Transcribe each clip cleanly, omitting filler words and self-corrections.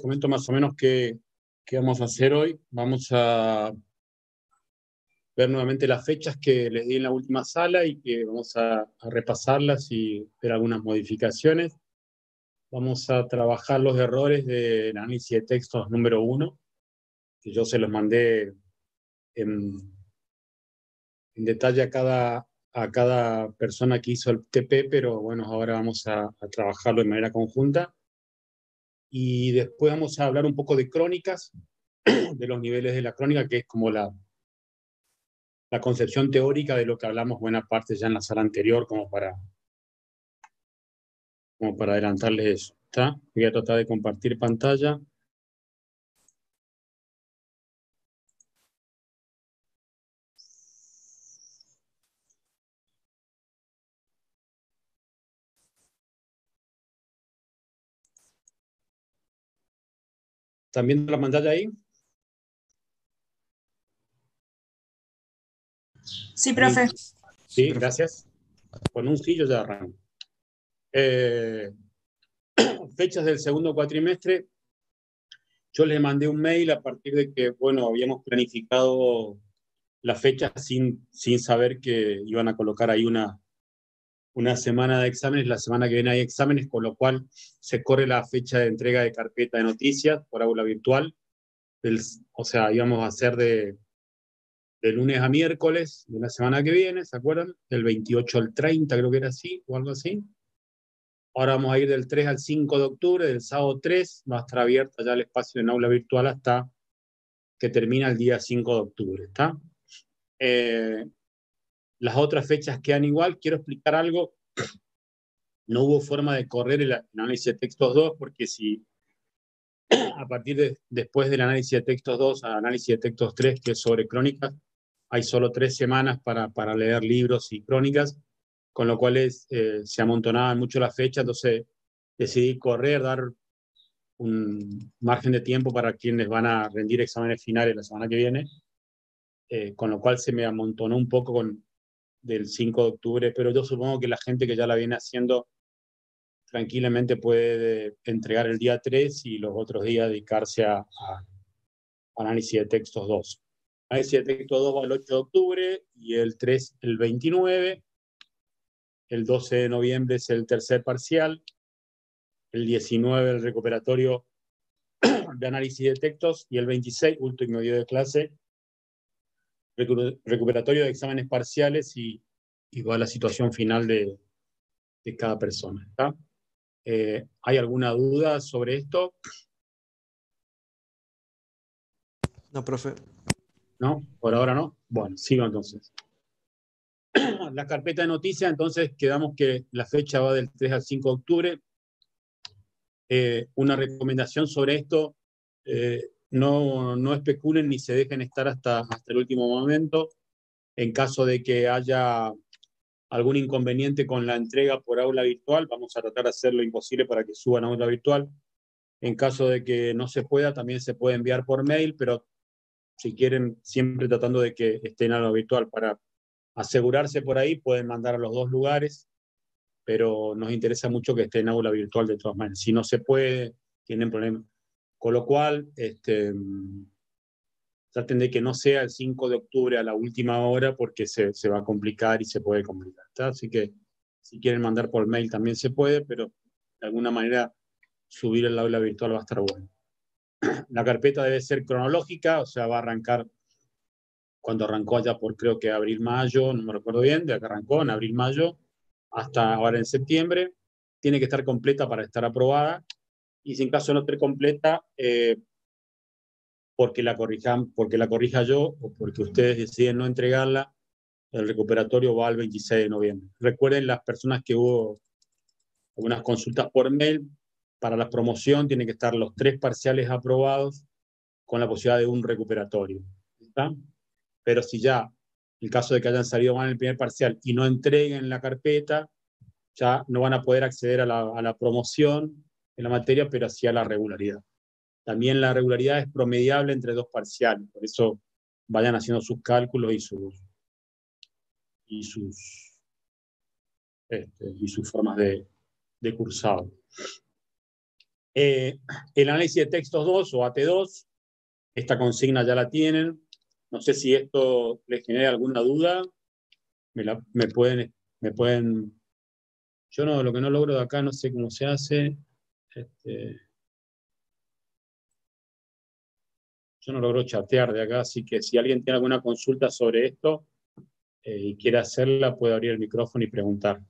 comento más o menos qué vamos a hacer hoy. Vamos a ver nuevamente las fechas que les di en la última sala y que vamos a repasarlas y ver algunas modificaciones. Vamos a trabajar los errores del análisis de textos número 1, que yo se los mandé en detalle a cada persona que hizo el TP, pero bueno, ahora vamos a trabajarlo de manera conjunta. Y después vamos a hablar un poco de crónicas, de los niveles de la crónica, que es como la concepción teórica de lo que hablamos buena parte ya en la sala anterior, como para adelantarles eso. ¿Está? Voy a tratar de compartir pantalla. ¿Están viendo la pantalla ahí? Sí, profe. Sí, gracias. Con un sí yo ya arranco. Fechas del segundo cuatrimestre. Yo les mandé un mail a partir de que, bueno, habíamos planificado la fecha sin saber que iban a colocar ahí una semana de exámenes. La semana que viene hay exámenes, con lo cual se corre la fecha de entrega de carpeta de noticias por aula virtual. O sea, íbamos a hacer de lunes a miércoles de la semana que viene, ¿se acuerdan? Del 28 al 30, creo que era así, o algo así. Ahora vamos a ir del 3 al 5 de octubre, del sábado 3, va a estar abierta ya el espacio en aula virtual hasta que termina el día 5 de octubre, ¿está? Las otras fechas quedan igual. Quiero explicar algo. No hubo forma de correr el análisis de textos 2, porque si a partir después del análisis de textos 2 al análisis de textos 3, que es sobre crónicas, hay solo 3 semanas para leer libros y crónicas, con lo cual se amontonaban mucho las fechas, entonces decidí correr, dar un margen de tiempo para quienes van a rendir exámenes finales la semana que viene, con lo cual se me amontonó un poco del 5 de octubre, pero yo supongo que la gente que ya la viene haciendo tranquilamente puede entregar el día 3 y los otros días dedicarse a análisis de textos 2. Análisis de textos 2 va el 8 de octubre y el 3 el 29. El 12 de noviembre es el tercer parcial. El 19 el recuperatorio de análisis de textos y el 26, último día de clase, recuperatorio de exámenes parciales y va la situación final de cada persona. ¿Está? ¿Hay alguna duda sobre esto? No, profe. ¿No? Por ahora no. Bueno, sigo entonces. La carpeta de noticias, entonces quedamos que la fecha va del 3 al 5 de octubre. Una recomendación sobre esto, no especulen ni se dejen estar hasta el último momento. En caso de que haya algún inconveniente con la entrega por aula virtual, vamos a tratar de hacer lo imposible para que suban a aula virtual. En caso de que no se pueda, también se puede enviar por mail, pero si quieren, siempre tratando de que estén a aula virtual para asegurarse por ahí, pueden mandar a los dos lugares, pero nos interesa mucho que esté en aula virtual de todas maneras. Si no se puede, tienen problemas. Con lo cual, traten de que no sea el 5 de octubre a la última hora, porque se va a complicar y se puede complicar. ¿Está? Así que si quieren mandar por mail también se puede, pero de alguna manera subir el aula virtual va a estar bueno. La carpeta debe ser cronológica, o sea, va a arrancar cuando arrancó allá por creo que abril-mayo, no me recuerdo bien, de que arrancó en abril-mayo, hasta ahora en septiembre. Tiene que estar completa para estar aprobada, y si en caso no esté completa, porque la corrija yo o porque ustedes deciden no entregarla, el recuperatorio va al 26 de noviembre. Recuerden, las personas que hubo algunas consultas por mail, para la promoción tienen que estar los 3 parciales aprobados con la posibilidad de un recuperatorio. ¿Está? Pero si ya, en caso de que hayan salido mal en el primer parcial y no entreguen la carpeta, ya no van a poder acceder a la promoción en la materia, pero sí a la regularidad. También la regularidad es promediable entre 2 parciales, por eso vayan haciendo sus cálculos y sus formas de cursado. El análisis de textos 2 o AT2, esta consigna ya la tienen. No sé si esto les genera alguna duda. Me pueden... Yo no, lo que no logro de acá, no sé cómo se hace. Yo no logro chatear de acá, así que si alguien tiene alguna consulta sobre esto y quiere hacerla, puede abrir el micrófono y preguntar.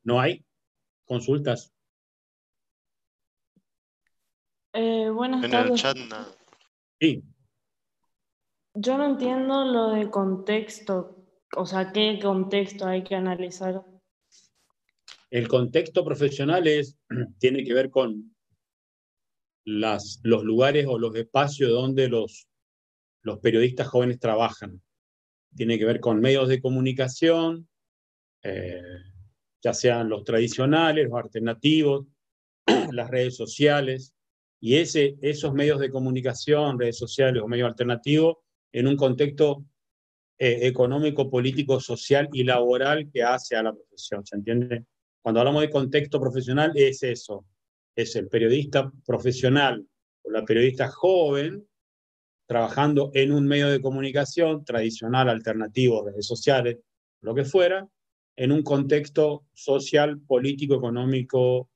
¿No hay consultas? Buenas En el tardes. chat nada. Sí. Yo no entiendo lo de contexto. O sea, ¿qué contexto hay que analizar? El contexto profesional tiene que ver con los lugares o los espacios donde los periodistas jóvenes trabajan. Tiene que ver con medios de comunicación, ya sean los tradicionales, los alternativos, las redes sociales, y esos medios de comunicación, redes sociales o medios alternativos, en un contexto económico, político, social y laboral que hace a la profesión, ¿se entiende? Cuando hablamos de contexto profesional es eso, es el periodista profesional o la periodista joven trabajando en un medio de comunicación tradicional, alternativo, redes sociales, lo que fuera, en un contexto social, político, económico,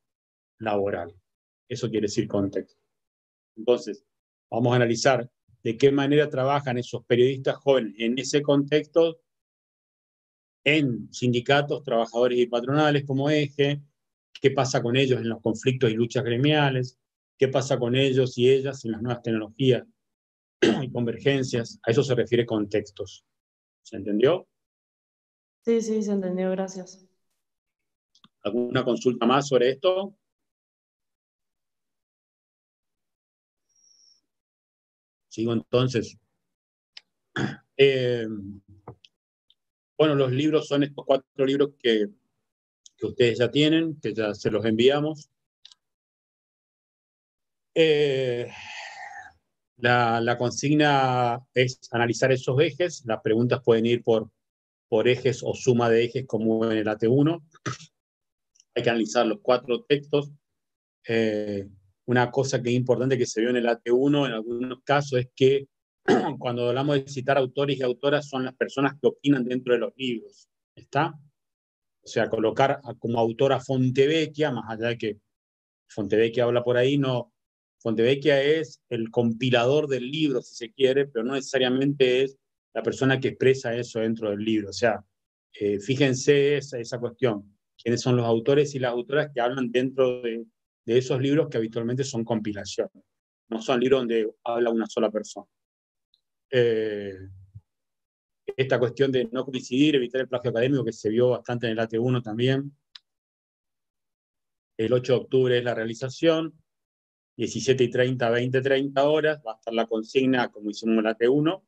laboral. Eso quiere decir contexto. Entonces, vamos a analizar de qué manera trabajan esos periodistas jóvenes en ese contexto, en sindicatos, trabajadores y patronales como eje, qué pasa con ellos en los conflictos y luchas gremiales, qué pasa con ellos y ellas en las nuevas tecnologías y convergencias. A eso se refiere contextos. ¿Se entendió? Sí, se entendió, gracias. ¿Alguna consulta más sobre esto? Sigo entonces. Bueno, los libros son estos 4 libros que ustedes ya tienen, que ya se los enviamos. La consigna es analizar esos ejes. Las preguntas pueden ir por ejes o suma de ejes como en el AT1. Hay que analizar los 4 textos. Una cosa que es importante que se vio en el AT1 en algunos casos es que cuando hablamos de citar autores y autoras son las personas que opinan dentro de los libros. ¿Está? O sea, colocar como autor a Fontevecchia, más allá de que Fontevecchia habla por ahí, no. Fontevecchia es el compilador del libro, si se quiere, pero no necesariamente es la persona que expresa eso dentro del libro. O sea, fíjense esa cuestión. ¿Quiénes son los autores y las autoras que hablan dentro de esos libros que habitualmente son compilaciones? No son libros donde habla una sola persona. Esta cuestión de no coincidir, evitar el plagio académico, que se vio bastante en el AT1 también. El 8 de octubre es la realización, 17:30 a 20:30 horas, va a estar la consigna como hicimos en la T1,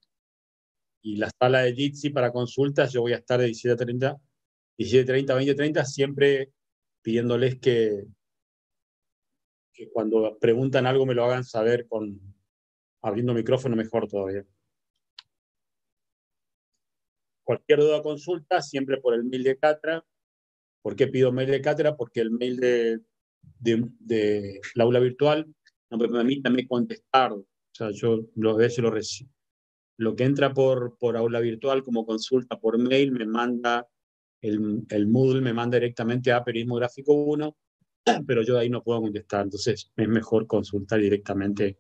y la sala de Jitsi para consultas, yo voy a estar de 17:30 a 20:30, siempre pidiéndoles que cuando preguntan algo me lo hagan saber abriendo micrófono, mejor todavía. Cualquier duda o consulta, siempre por el mail de Catra. ¿Por qué pido mail de Catra? Porque el mail de la aula virtual no me permite contestar. O sea, yo a veces lo recibo. Lo que entra por aula virtual como consulta por mail me manda, el Moodle me manda directamente a Periodismo Gráfico 1, pero yo de ahí no puedo contestar. Entonces es mejor consultar directamente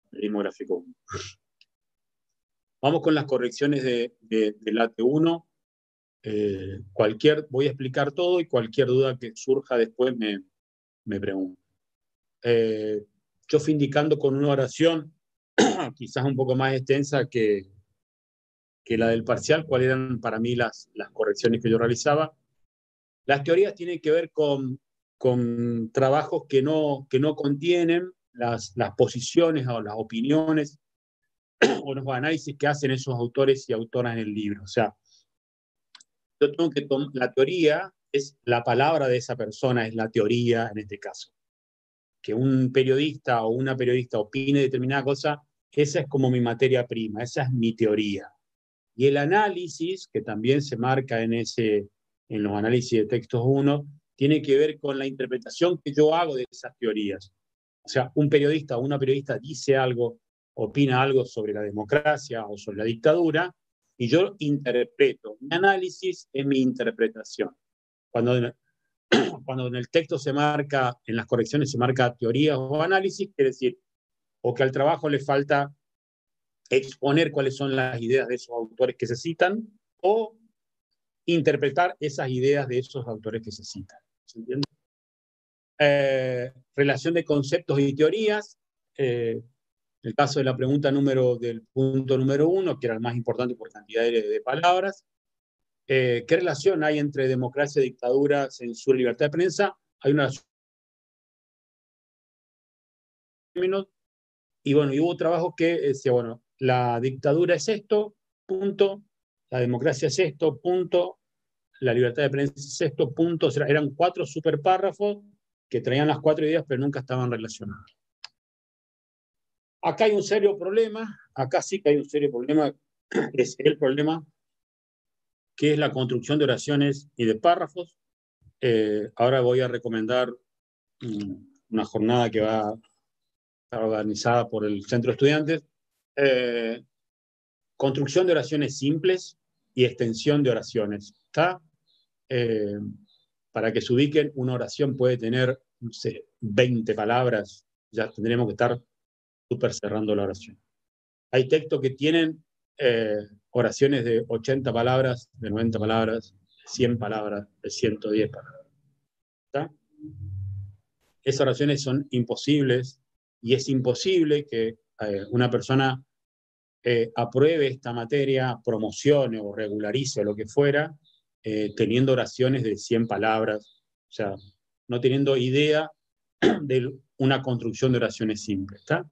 Periodismo Gráfico 1. Vamos con las correcciones del AT1. Voy a explicar todo y cualquier duda que surja después me pregunto. Yo fui indicando con una oración quizás un poco más extensa que la del parcial, cuáles eran para mí las correcciones que yo realizaba. Las teorías tienen que ver con trabajos que no contienen las posiciones o las opiniones o los análisis que hacen esos autores y autoras en el libro. O sea, yo tengo que la teoría es la palabra de esa persona, es la teoría en este caso. Que un periodista o una periodista opine determinada cosa, esa es como mi materia prima, esa es mi teoría. Y el análisis, que también se marca en ese en los análisis de textos 1 tiene que ver con la interpretación que yo hago de esas teorías. O sea, un periodista o una periodista dice algo, opina algo sobre la democracia o sobre la dictadura, y yo interpreto. Mi análisis es mi interpretación. Cuando en el texto se marca, en las correcciones se marca teorías o análisis, quiere decir, o que al trabajo le falta exponer cuáles son las ideas de esos autores que se citan, o interpretar esas ideas de esos autores que se citan. ¿Se entiende? Relación de conceptos y teorías. El caso de la pregunta del punto número 1, que era el más importante por cantidad de palabras. ¿Qué relación hay entre democracia, dictadura, censura y libertad de prensa? Hay una y bueno, y hubo trabajos que decía, bueno, la dictadura es esto, punto, la democracia es esto, punto, la libertad de prensa es esto, punto. O sea, eran 4 superpárrafos que traían las 4 ideas, pero nunca estaban relacionadas. Acá hay un serio problema, acá sí que hay un serio problema, es el problema, que es la construcción de oraciones y de párrafos. Ahora voy a recomendar una jornada que va a estar organizada por el Centro de Estudiantes. Construcción de oraciones simples y extensión de oraciones. ¿Está? Para que se ubiquen, una oración puede tener, no sé, 20 palabras, ya tendremos que estar súper cerrando la oración. Hay textos que tienen oraciones de 80 palabras, de 90 palabras, de 100 palabras, de 110 palabras. ¿Está? Esas oraciones son imposibles y es imposible que una persona apruebe esta materia, promocione o regularice o lo que fuera, teniendo oraciones de 100 palabras, o sea, no teniendo idea de una construcción de oraciones simples. ¿Está?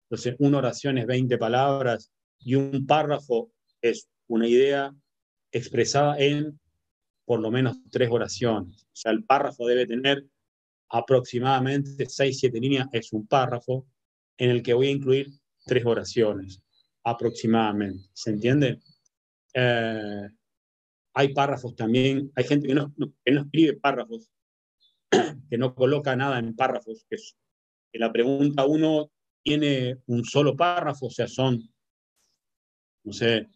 Entonces, una oración es 20 palabras y un párrafo es una idea expresada en por lo menos 3 oraciones. O sea, el párrafo debe tener aproximadamente 6-7 líneas, es un párrafo en el que voy a incluir 3 oraciones, aproximadamente. ¿Se entiende? Hay párrafos también, hay gente que no escribe párrafos, que no coloca nada en párrafos, que la pregunta 1 tiene un solo párrafo, o sea, son, no sé,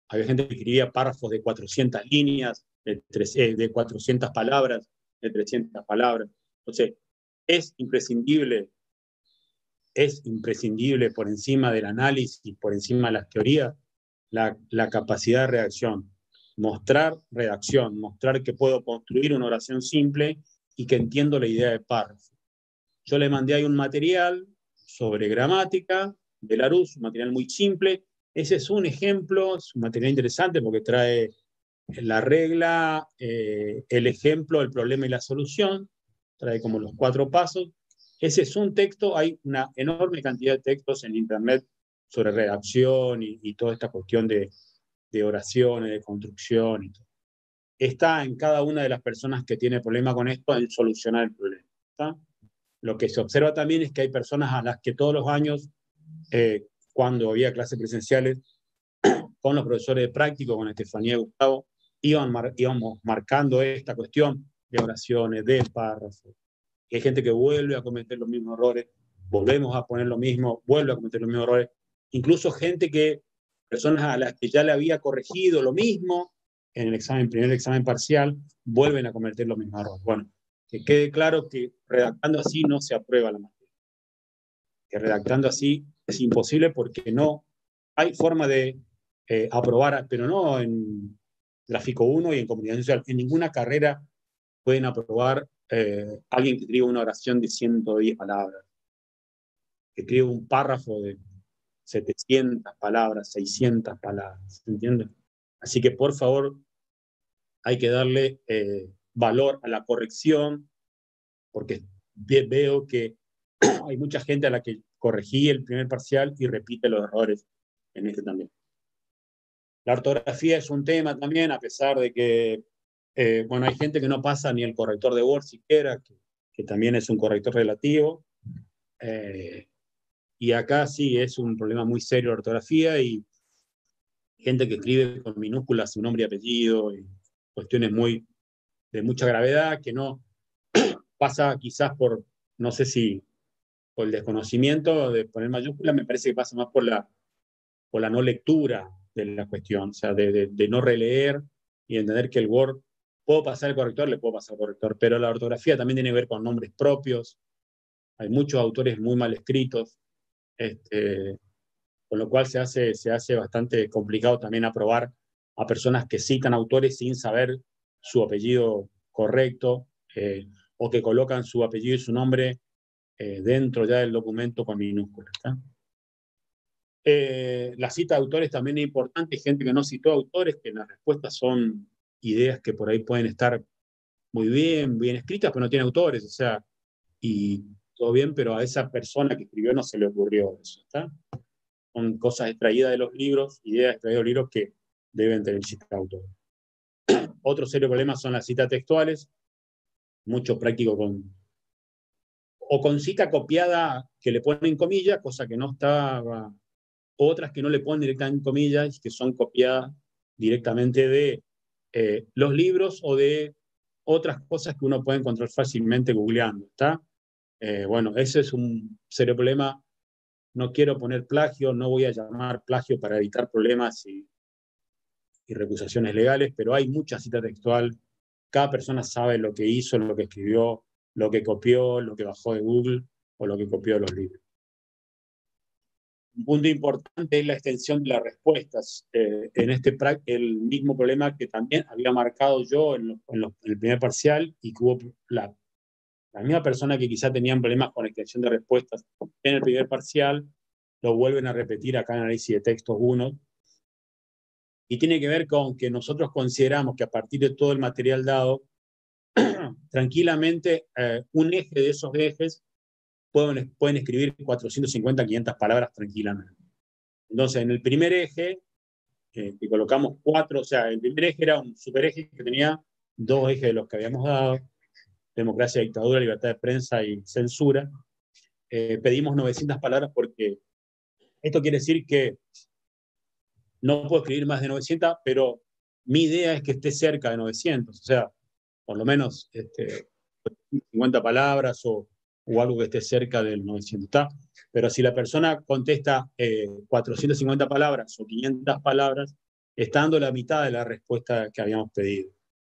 había gente que escribía párrafos de 400 líneas, de 400 palabras, de 300 palabras. Entonces, es imprescindible por encima del análisis, por encima de las teorías, la capacidad de redacción. Mostrar redacción, mostrar que puedo construir una oración simple y que entiendo la idea de párrafo. Yo le mandé ahí un material sobre gramática de Larousse, un material muy simple. Ese es un ejemplo, es un material interesante porque trae la regla, el ejemplo, el problema y la solución. Trae como los 4 pasos. Ese es un texto, hay una enorme cantidad de textos en Internet sobre redacción y toda esta cuestión de oraciones, de construcción y todo. Está en cada una de las personas que tiene problema con esto en solucionar el problema. ¿Está? Lo que se observa también es que hay personas a las que todos los años, cuando había clases presenciales, con los profesores de práctico, con Estefanía y Gustavo, íbamos marcando esta cuestión de oraciones, de párrafos. Y hay gente que vuelve a cometer los mismos errores, volvemos a poner lo mismo, vuelve a cometer los mismos errores. Incluso personas a las que ya le había corregido lo mismo en el primer examen parcial, vuelven a cometer los mismos errores. Bueno, que quede claro que redactando así no se aprueba la materia. Que redactando así es imposible porque no hay forma de aprobar, pero no en gráfico 1 y en comunicación social. En ninguna carrera pueden aprobar alguien que escriba una oración de 110 palabras, que escriba un párrafo de 700 palabras, 600 palabras, ¿entiendes? Así que, por favor, hay que darle valor a la corrección, porque veo que hay mucha gente a la que corregí el primer parcial y repite los errores en este también. La ortografía es un tema también, a pesar de que, bueno, hay gente que no pasa ni el corrector de Word siquiera, que también es un corrector relativo. Y acá sí es un problema muy serio la ortografía y gente que escribe con minúsculas su nombre y apellido y cuestiones muy de mucha gravedad, que no pasa quizás por, no sé si por el desconocimiento de poner mayúscula, me parece que pasa más por la no lectura de la cuestión, o sea, de no releer y entender que el Word, puedo pasar el corrector, le puedo pasar el corrector, pero la ortografía también tiene que ver con nombres propios, hay muchos autores muy mal escritos, con lo cual se hace bastante complicado también aprobar a personas que citan autores sin saber su apellido correcto, o que colocan su apellido y su nombre dentro ya del documento con minúsculas. La cita de autores también es importante. Hay gente que no citó autores, que en las respuestas son ideas que por ahí pueden estar muy bien escritas, pero no tienen autores, o sea, y todo bien, pero a esa persona que escribió no se le ocurrió eso, ¿está? Son cosas extraídas de los libros, ideas extraídas de los libros que deben tener cita de autor. Otro serio problema son las citas textuales, mucho práctico con cita copiada que le ponen comillas, cosa que no estaba, otras que no le ponen directamente comillas, que son copiadas directamente de los libros o de otras cosas que uno puede encontrar fácilmente googleando, ¿está? Bueno, ese es un serio problema. No quiero poner plagio, no voy a llamar plagio para evitar problemas y recusaciones legales, pero hay mucha cita textual. Cada persona sabe lo que hizo, lo que escribió, lo que copió, lo que bajó de Google o lo que copió de los libros. Un punto importante es la extensión de las respuestas. En el mismo problema que también había marcado yo en el primer parcial, y que hubo la misma persona que quizá tenían problemas con la extensión de respuestas en el primer parcial, lo vuelven a repetir acá en análisis de textos 1, y tiene que ver con que nosotros consideramos que a partir de todo el material dado, tranquilamente un eje de esos ejes pueden escribir 450, 500 palabras tranquilamente. Entonces, en el primer eje, que colocamos 4, o sea, el primer eje era un supereje que tenía 2 ejes de los que habíamos dado: democracia, dictadura, libertad de prensa y censura. Pedimos 900 palabras porque esto quiere decir que no puedo escribir más de 900, pero mi idea es que esté cerca de 900, o sea, por lo menos 50 palabras o algo que esté cerca del 900. ¿Está? Pero si la persona contesta 450 palabras o 500 palabras, está dando la mitad de la respuesta que habíamos pedido.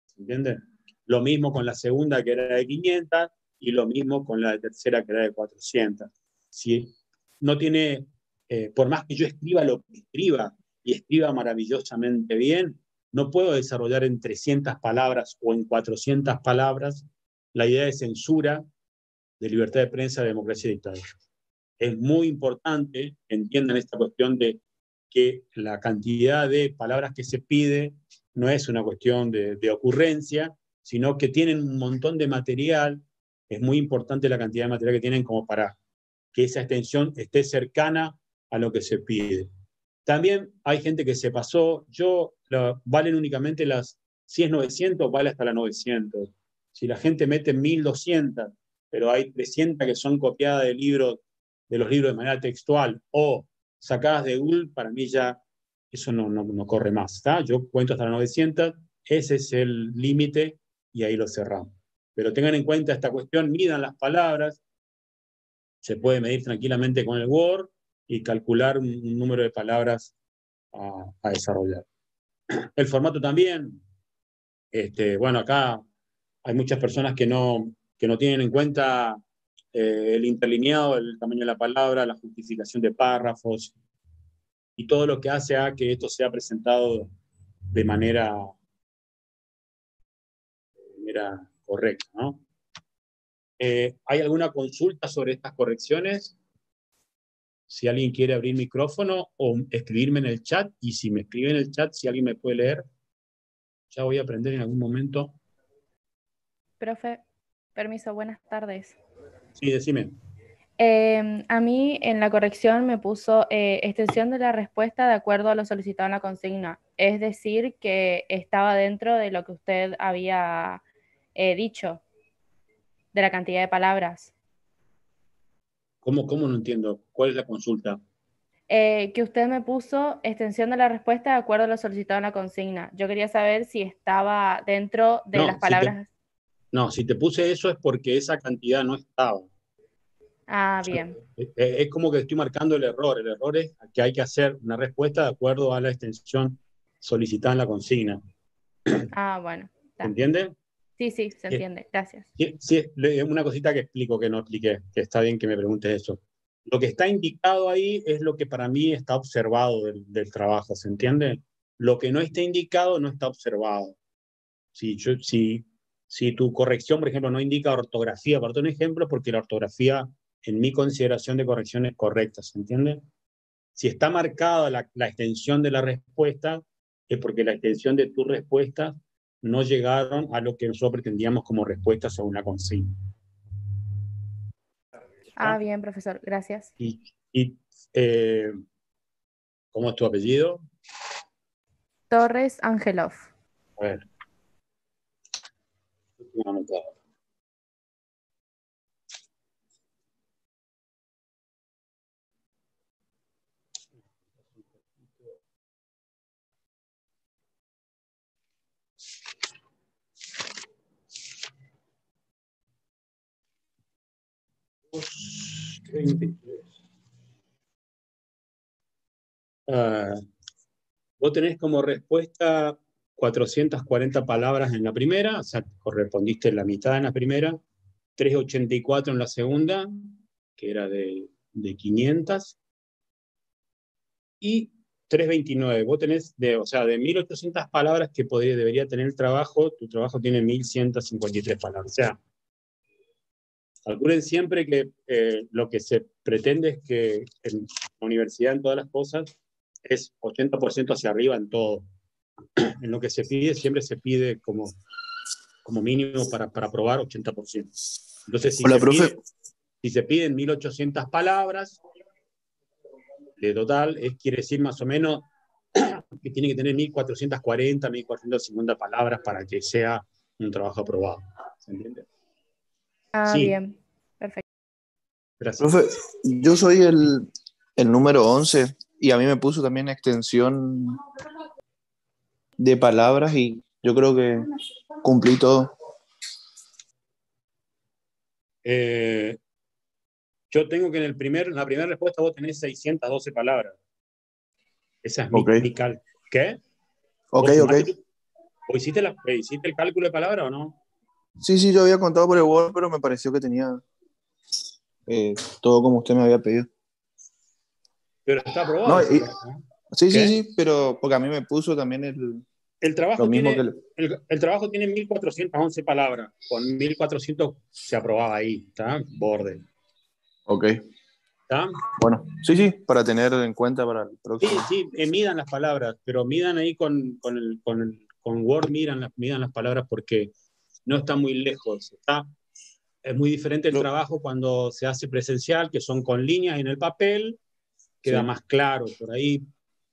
¿Se entiende? Lo mismo con la segunda, que era de 500, y lo mismo con la tercera, que era de 400. Si no tiene, por más que yo escriba lo que escriba y escriba maravillosamente bien, no puedo desarrollar en 300 palabras o en 400 palabras la idea de censura, de libertad de prensa, de democracia y dictadura. Es muy importante, entiendan esta cuestión de que la cantidad de palabras que se pide no es una cuestión de ocurrencia, sino que tienen un montón de material. Es muy importante la cantidad de material que tienen como para que esa extensión esté cercana a lo que se pide. También hay gente que se pasó. Valen únicamente si es 900, vale hasta la 900. Si la gente mete 1200, pero hay 300 que son copiadas de los libros de manera textual o sacadas de Google, para mí ya eso no corre más. ¿Está? Yo cuento hasta la 900, ese es el límite y ahí lo cerramos. Pero tengan en cuenta esta cuestión, midan las palabras, se puede medir tranquilamente con el Word y calcular un número de palabras a desarrollar. El formato también, bueno, acá hay muchas personas que no tienen en cuenta el interlineado, el tamaño de la palabra, la justificación de párrafos y todo lo que hace a que esto sea presentado de manera correcta, ¿no? ¿Hay alguna consulta sobre estas correcciones? Si alguien quiere abrir micrófono o escribirme en el chat, y si me escribe en el chat, si alguien me puede leer, ya voy a aprender en algún momento. Profe, permiso, buenas tardes. Sí, decime. A mí en la corrección me puso extensión de la respuesta de acuerdo a lo solicitado en la consigna. Es decir, que estaba dentro de lo que usted había dicho, de la cantidad de palabras. ¿Cómo no entiendo? ¿Cuál es la consulta? que usted me puso extensión de la respuesta de acuerdo a lo solicitado en la consigna. Yo quería saber si estaba dentro de las palabras. No, si te puse eso es porque esa cantidad no estaba. Ah, bien. Es como que estoy marcando el error. El error es que hay que hacer una respuesta de acuerdo a la extensión solicitada en la consigna. Ah, bueno. ¿Se entiende? Sí, se entiende. Gracias. Sí, una cosita que explico que no expliqué, que está bien que me preguntes eso. Lo que está indicado ahí es lo que para mí está observado del trabajo, ¿se entiende? Lo que no está indicado no está observado. Si tu corrección, por ejemplo, no indica ortografía, por un ejemplo, porque la ortografía, en mi consideración de corrección, es correcta, ¿se entiende? Si está marcada la extensión de la respuesta, es porque la extensión de tu respuesta no llegaron a lo que nosotros pretendíamos como respuesta según la consigna. Ah, bien, profesor, gracias. ¿Cómo es tu apellido? Torres Angelov. A ver. Vos tenés como respuesta 440 palabras en la primera, o sea, correspondiste la mitad en la primera, 384 en la segunda, que era de 500, y 329. Vos tenés, o sea, de 1800 palabras que debería tener el trabajo, tu trabajo tiene 1153 palabras. O sea, calculen siempre que lo que se pretende es que en la universidad, en todas las cosas, es 80% hacia arriba en todo. En lo que se pide, siempre se pide como mínimo para aprobar 80%. Entonces, Hola, profe. Si se piden 1800 palabras de total, quiere decir más o menos que tiene que tener 1440, 1450 palabras para que sea un trabajo aprobado. ¿Se entiende? Ah, sí. Bien, perfecto. Gracias. Profe, yo soy el número 11 y a mí me puso también extensión de palabras y yo creo que cumplí todo. Yo tengo que en la primera respuesta vos tenés 612 palabras. Esa es mi cálculo. ¿Qué? Ok. ¿O hiciste el cálculo de palabras o no? Sí, yo había contado por el Word, pero me pareció que tenía todo como usted me había pedido. Pero está aprobado. Sí, pero porque a mí me puso también el trabajo lo mismo tiene, el trabajo tiene 1411 palabras. Con 1400 se aprobaba ahí, ¿está? Borde. Ok. ¿Está? Bueno, sí, para tener en cuenta para el próximo. Sí, midan las palabras, pero midan ahí con Word, midan las palabras porque no está muy lejos. Es muy diferente el trabajo cuando se hace presencial, que son con líneas en el papel, queda más claro. Por ahí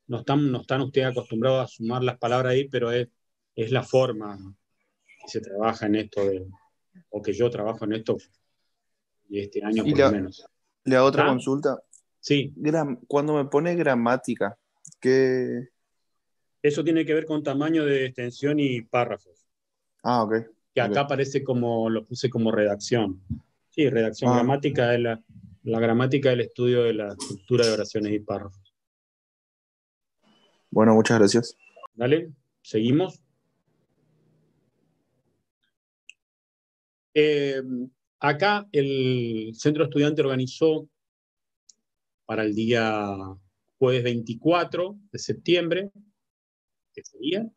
no están ustedes acostumbrados a sumar las palabras ahí, pero es la forma que se trabaja en esto, o que yo trabajo en esto, y este año por lo menos. Le hago otra consulta. Sí. Cuando me pone gramática, ¿qué? Eso tiene que ver con tamaño de extensión y párrafos. Ah, ok. Que acá aparece lo puse como redacción. Sí, redacción. Gramática es la gramática del estudio de la estructura de oraciones y párrafos. Bueno, muchas gracias. ¿Vale? ¿Seguimos? Acá el centro estudiante organizó para el día jueves 24 de septiembre, ¿qué sería?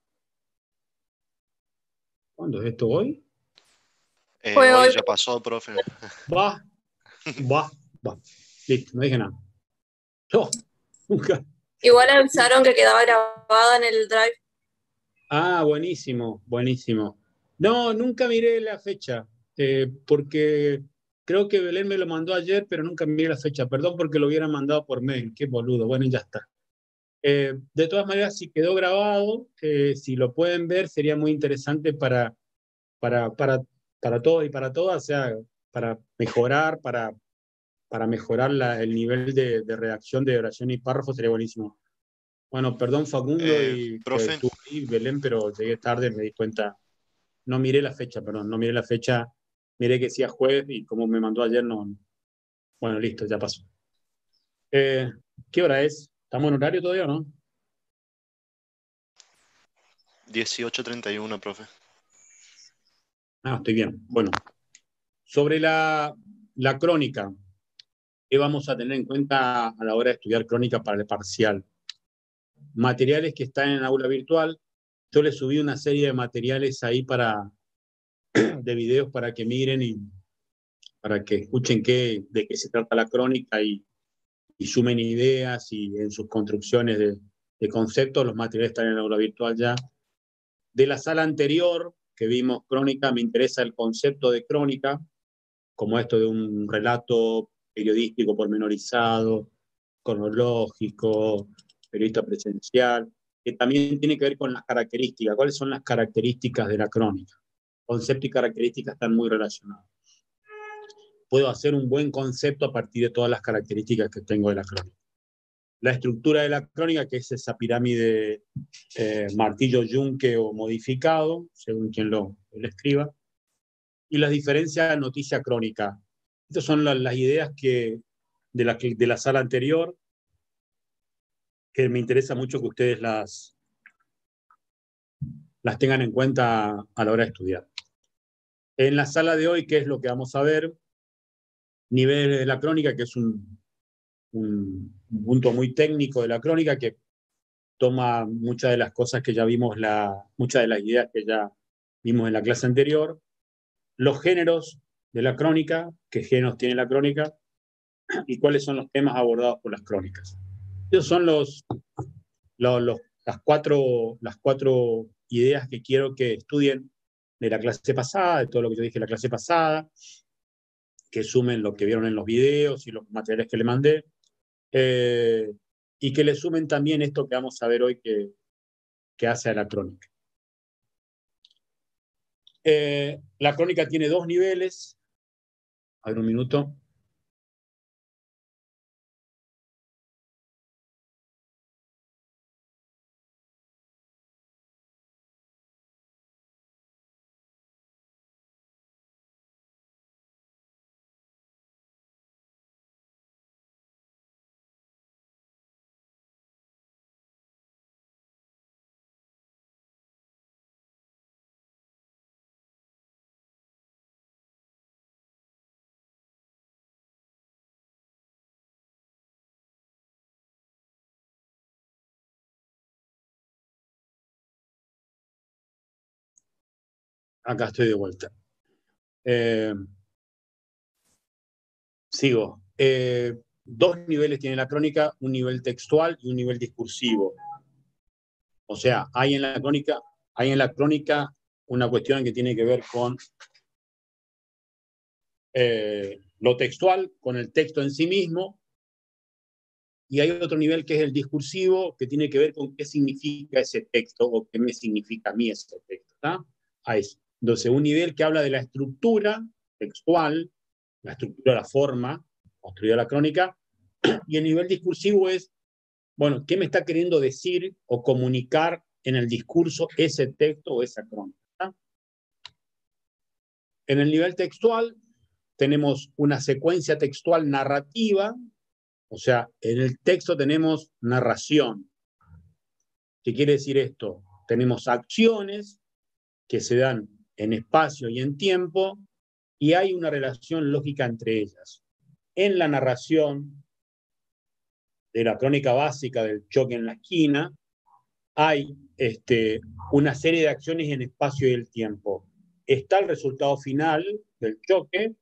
¿Cuándo es esto? ¿Hoy? Hoy ya pasó, profe. Va. Listo, no dije nada. No, nunca. Igual avisaron que quedaba grabada en el Drive. Ah, buenísimo. No, nunca miré la fecha, porque creo que Belén me lo mandó ayer, pero nunca miré la fecha. Perdón porque lo hubiera mandado por mail, qué boludo. Bueno, ya está. De todas maneras, si quedó grabado, si lo pueden ver, sería muy interesante para todos y para todas, o sea, para mejorar, para para mejorar el nivel de redacción de oración y párrafos sería buenísimo. Bueno, perdón Facundo y que profe. estuve ahí, Belén, pero llegué tarde, me di cuenta. No miré la fecha, perdón, no miré la fecha. Miré que decía jueves y como me mandó ayer, no. Bueno, listo, ya pasó. ¿Qué hora es? ¿Estamos en horario todavía o no? 18:31, profe. Ah, estoy bien. Bueno, sobre la crónica, ¿qué vamos a tener en cuenta a la hora de estudiar crónica para el parcial? Materiales que están en aula virtual. Yo les subí una serie de materiales ahí de videos para que miren y para que escuchen de qué se trata la crónica y sumen ideas y en sus construcciones de conceptos. Los materiales están en el aula virtual ya. De la sala anterior que vimos crónica, me interesa el concepto de crónica, como esto de un relato periodístico pormenorizado, cronológico, periodista presencial, que también tiene que ver con las características. ¿Cuáles son las características de la crónica? Concepto y características están muy relacionados. Puedo hacer un buen concepto a partir de todas las características que tengo de la crónica. La estructura de la crónica, que es esa pirámide martillo-yunque o modificado, según quien lo escriba, y las diferencias de noticia crónica. Estas son las ideas de la sala anterior, que me interesa mucho que ustedes las tengan en cuenta a la hora de estudiar. En la sala de hoy, ¿qué es lo que vamos a ver? Niveles de la crónica, que es un punto muy técnico de la crónica que toma muchas de las cosas que ya vimos, muchas de las ideas que ya vimos en la clase anterior. Los géneros de la crónica, qué géneros tiene la crónica y cuáles son los temas abordados por las crónicas. Esos son las cuatro ideas que quiero que estudien de la clase pasada, de todo lo que yo dije en la clase pasada, que sumen lo que vieron en los videos y los materiales que le mandé, y que le sumen también esto que vamos a ver hoy que hace a la crónica. La crónica tiene 2 niveles. A ver, un minuto. Acá estoy de vuelta. Sigo. 2 niveles tiene la crónica, un nivel textual y un nivel discursivo. O sea, hay en la crónica una cuestión que tiene que ver con lo textual, con el texto en sí mismo, y hay otro nivel que es el discursivo, que tiene que ver con qué significa ese texto o qué me significa a mí ese texto. ¿Tá? Ahí. Entonces, un nivel que habla de la estructura textual, la estructura, la forma construida la crónica, y el nivel discursivo es, bueno, ¿qué me está queriendo decir o comunicar en el discurso ese texto o esa crónica? ¿Tá? En el nivel textual tenemos una secuencia textual narrativa, o sea, en el texto tenemos narración. ¿Qué quiere decir esto? Tenemos acciones que se dan en espacio y en tiempo y hay una relación lógica entre ellas. En la narración de la crónica básica del choque en la esquina hay una serie de acciones en espacio y el tiempo. Está el resultado final del choque,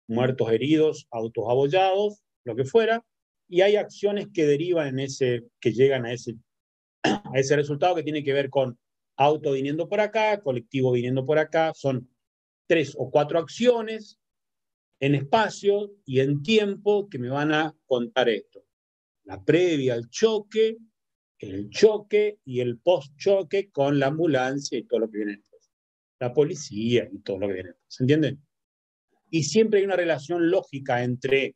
muertos, heridos, autos abollados, lo que fuera, y hay acciones que derivan que llegan a ese resultado que tiene que ver con auto viniendo por acá, colectivo viniendo por acá. Son 3 o 4 acciones en espacio y en tiempo que me van a contar esto. La previa al choque, el choque y el post-choque con la ambulancia y todo lo que viene después. La policía y todo lo que viene después. ¿Se entiende? Y siempre hay una relación lógica entre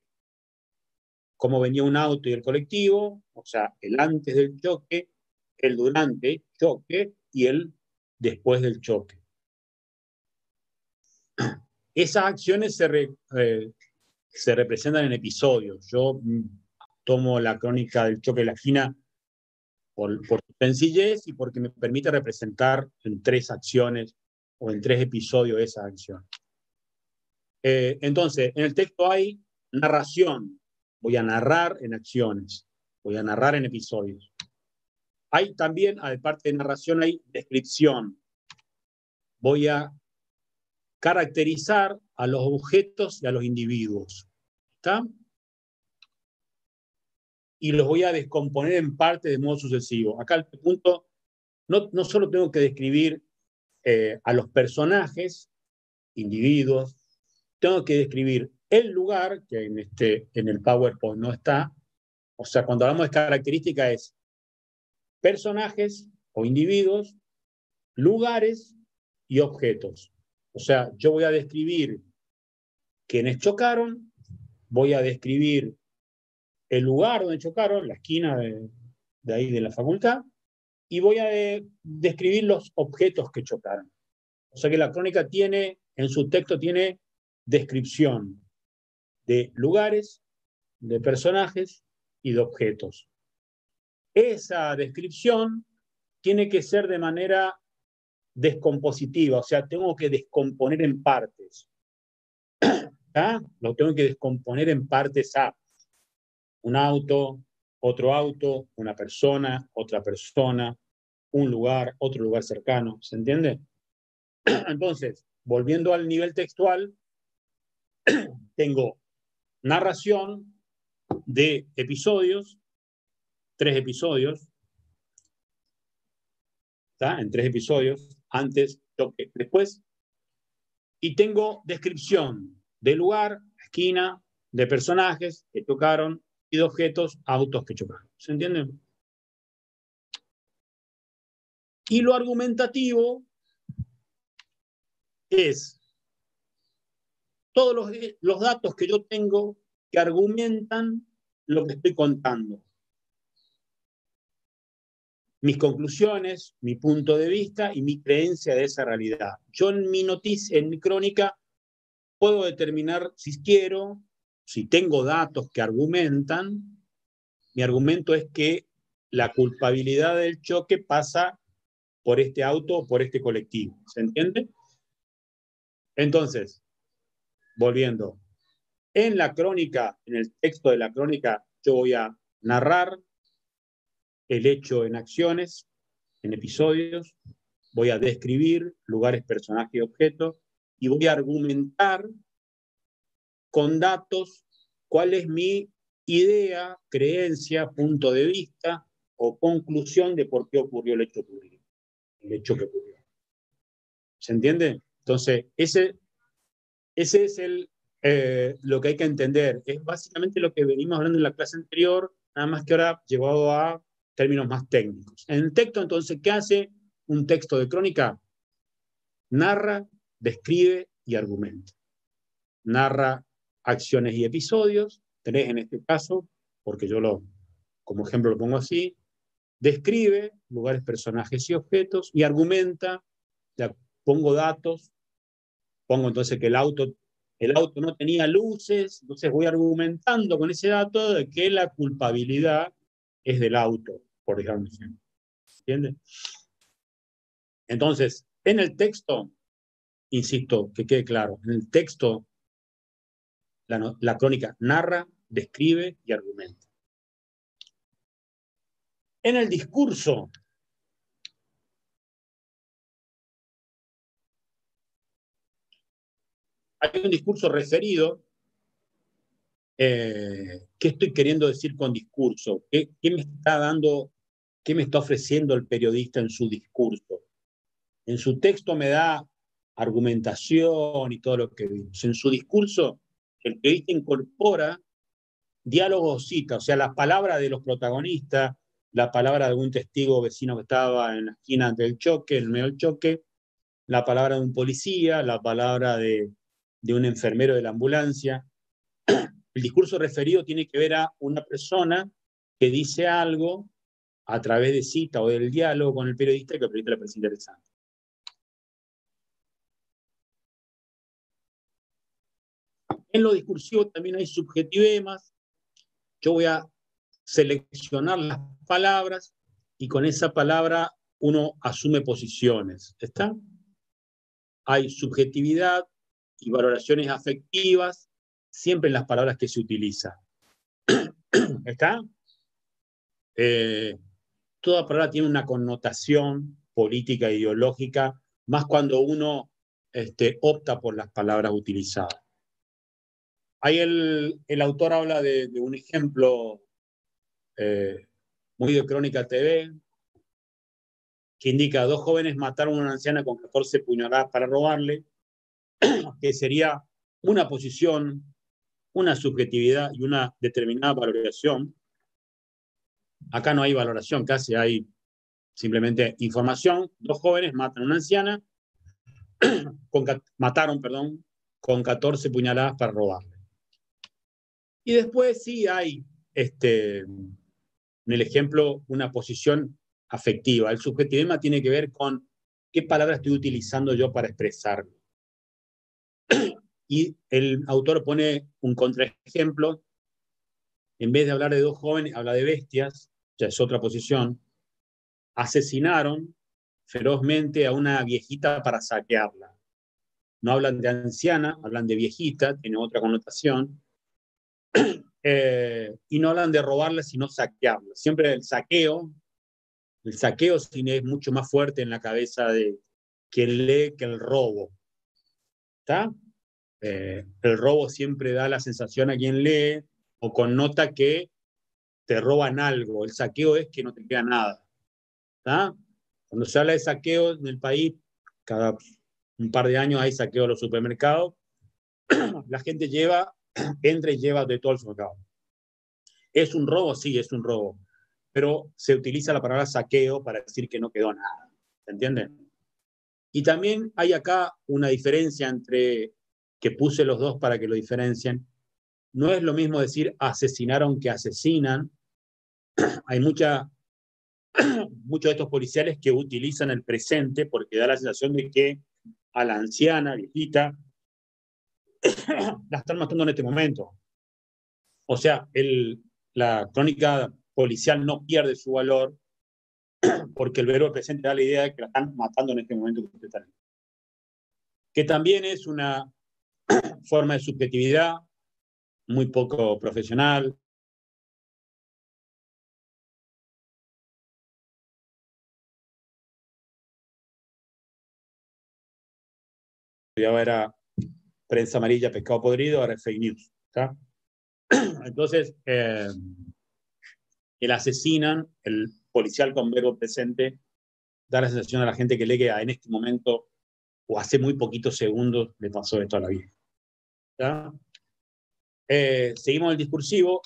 cómo venía un auto y el colectivo, o sea, el antes del choque, el durante choque y el después del choque. Esas acciones se representan en episodios. Yo tomo la crónica del choque de la esquina por su sencillez y porque me permite representar en 3 acciones o en 3 episodios esa acción. Entonces, en el texto hay narración. Voy a narrar en acciones. Voy a narrar en episodios. Hay también, aparte de narración, hay descripción. Voy a caracterizar a los objetos y a los individuos. ¿Está? Y los voy a descomponer en parte de modo sucesivo. Acá al punto, no solo tengo que describir a los personajes, individuos, tengo que describir el lugar, que en el PowerPoint no está. O sea, cuando hablamos de características es personajes o individuos, lugares y objetos. O sea, yo voy a describir quienes chocaron, voy a describir el lugar donde chocaron, la esquina de ahí de la facultad, y voy a describir los objetos que chocaron. O sea que la crónica tiene, en su texto tiene descripción de lugares, de personajes y de objetos. Esa descripción tiene que ser de manera descompositiva, o sea, tengo que descomponer en partes. ¿Ah? Lo tengo que descomponer en partes A. Un auto, otro auto, una persona, otra persona, un lugar, otro lugar cercano. ¿Se entiende? Entonces, volviendo al nivel textual, tengo narración de episodios, 3 episodios, ¿está? En 3 episodios, antes, toque, después, y tengo descripción de lugar, esquina, de personajes que chocaron y de objetos, autos que chocaron. ¿Se entiende? Y lo argumentativo es todos los datos que yo tengo que argumentan lo que estoy contando. Mis conclusiones, mi punto de vista y mi creencia de esa realidad. Yo en mi noticia, en mi crónica, puedo determinar si quiero, si tengo datos que argumentan, mi argumento es que la culpabilidad del choque pasa por este auto o por este colectivo. ¿Se entiende? Entonces, volviendo, en la crónica, en el texto de la crónica, yo voy a narrar el hecho en acciones, en episodios, voy a describir lugares, personajes y objetos, y voy a argumentar con datos cuál es mi idea, creencia, punto de vista o conclusión de por qué ocurrió el hecho que ocurrió. ¿Se entiende? Entonces, ese es lo que hay que entender. Es básicamente lo que venimos hablando en la clase anterior, nada más que ahora llevado a términos más técnicos. En el texto, entonces, ¿qué hace un texto de crónica? Narra, describe y argumenta. Narra acciones y episodios, 3 en este caso, porque yo como ejemplo lo pongo así. Describe lugares, personajes y objetos y argumenta, pongo datos, pongo entonces que el auto no tenía luces, entonces voy argumentando con ese dato de que la culpabilidad es del auto, por ejemplo. ¿Entiendes? Entonces, en el texto, insisto, que quede claro, en el texto la crónica narra, describe y argumenta. En el discurso, hay un discurso referido. ¿Qué estoy queriendo decir con discurso? ¿Qué me está dando, qué me está ofreciendo el periodista en su discurso? En su texto me da argumentación y todo lo que vimos. En su discurso, el periodista incorpora diálogos, citas, o sea, las palabras de los protagonistas, la palabra de algún testigo vecino que estaba en la esquina del choque, en el medio del choque, la palabra de un policía, la palabra de un enfermero de la ambulancia. El discurso referido tiene que ver a una persona que dice algo a través de cita o del diálogo con el periodista, que el periodista le parece interesante. En lo discursivo también hay subjetivemas. Yo voy a seleccionar las palabras y con esa palabra uno asume posiciones. ¿Está? Hay subjetividad y valoraciones afectivas siempre en las palabras que se utilizan. ¿Está? Toda palabra tiene una connotación política e ideológica, más cuando uno opta por las palabras utilizadas. Ahí el autor habla de un ejemplo muy de Crónica TV, que indica: 2 jóvenes mataron a una anciana con 14 puñaladas para robarle, que sería una posición, una subjetividad y una determinada valoración. Acá no hay valoración, casi hay simplemente información. 2 jóvenes matan a una anciana, mataron con 14 puñaladas para robarle. Y después sí hay, en el ejemplo, una posición afectiva. El subjetivismo tiene que ver con qué palabra estoy utilizando yo para expresarlo. Y el autor pone un contraejemplo. En vez de hablar de 2 jóvenes, habla de bestias, ya es otra posición. Asesinaron ferozmente a una viejita para saquearla. No hablan de anciana, hablan de viejita, tiene otra connotación. Y no hablan de robarla, sino saquearla. Siempre el saqueo sí es mucho más fuerte en la cabeza de quien lee que el robo. ¿Está? El robo siempre da la sensación a quien lee o connota que te roban algo. El saqueo es que no te queda nada. ¿Está? Cuando se habla de saqueo en el país, cada un par de años hay saqueo a los supermercados. La gente entra y lleva de todo el supermercado. ¿Es un robo? Sí, es un robo. Pero se utiliza la palabra saqueo para decir que no quedó nada. ¿Se entiende? Y también hay acá una diferencia entre, que puse los dos para que lo diferencien. No es lo mismo decir asesinaron que asesinan. Hay muchos de estos policiales que utilizan el presente porque da la sensación de que a la anciana, viejita, la están matando en este momento. O sea, la crónica policial no pierde su valor porque el verbo presente da la idea de que la están matando en este momento que usted está. Que también es una forma de subjetividad muy poco profesional. Ya era prensa amarilla, pescado podrido, ahora es fake news. ¿Está? Entonces, el asesinan, el policial con verbo presente, da la sensación a la gente que lee que en este momento o hace muy poquitos segundos le pasó esto a la vida. ¿Está? Seguimos el discursivo.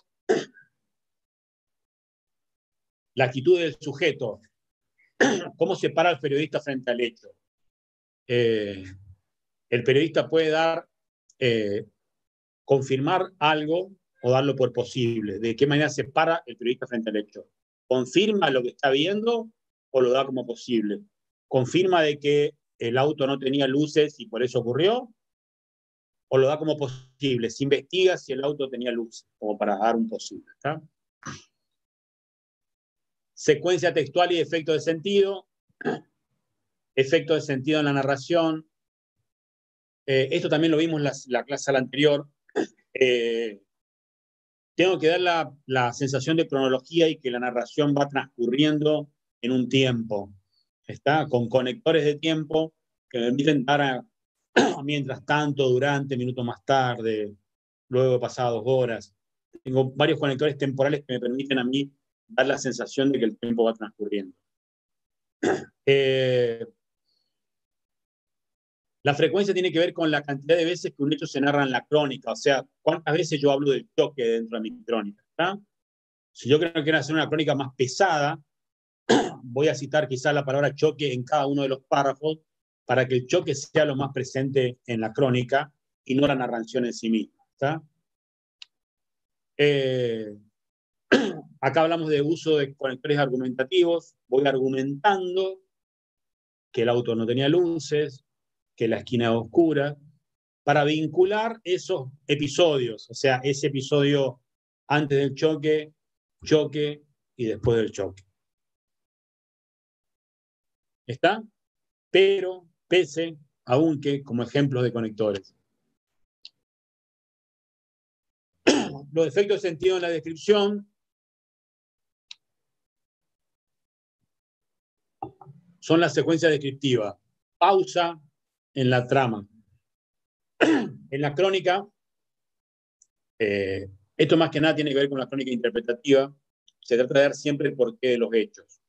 La actitud del sujeto. ¿Cómo se para el periodista frente al hecho? El periodista puede confirmar algo o darlo por posible. ¿De qué manera se para el periodista frente al hecho? ¿Confirma lo que está viendo o lo da como posible? ¿Confirma de que el auto no tenía luces y por eso ocurrió? ¿O lo da como posible? Se investiga si el auto tenía luces, como para dar un posible. ¿Está? Secuencia textual y efecto de sentido. Efecto de sentido en la narración. Esto también lo vimos en la clase anterior. Tengo que dar la sensación de cronología y que la narración va transcurriendo en un tiempo. ¿Está? Con conectores de tiempo que me permiten dar mientras tanto, durante, minutos más tarde, luego de pasadas 2 horas. Tengo varios conectores temporales que me permiten a mí dar la sensación de que el tiempo va transcurriendo. La frecuencia tiene que ver con la cantidad de veces que un hecho se narra en la crónica, o sea, cuántas veces yo hablo del choque dentro de mi crónica. ¿Está? Si yo creo que quiero hacer una crónica más pesada, voy a citar quizás la palabra choque en cada uno de los párrafos para que el choque sea lo más presente en la crónica y no la narración en sí misma. ¿Está? Acá hablamos de uso de conectores argumentativos. Voy argumentando que el auto no tenía luces, que la esquina es oscura, para vincular esos episodios, o sea, ese episodio antes del choque, choque y después del choque. ¿Está? Pero, pese, aunque, como ejemplos de conectores. Los efectos de sentido en la descripción son la secuencia descriptiva. Pausa en la trama. En la crónica, esto más que nada tiene que ver con la crónica interpretativa. Se trata de dar siempre el porqué de los hechos.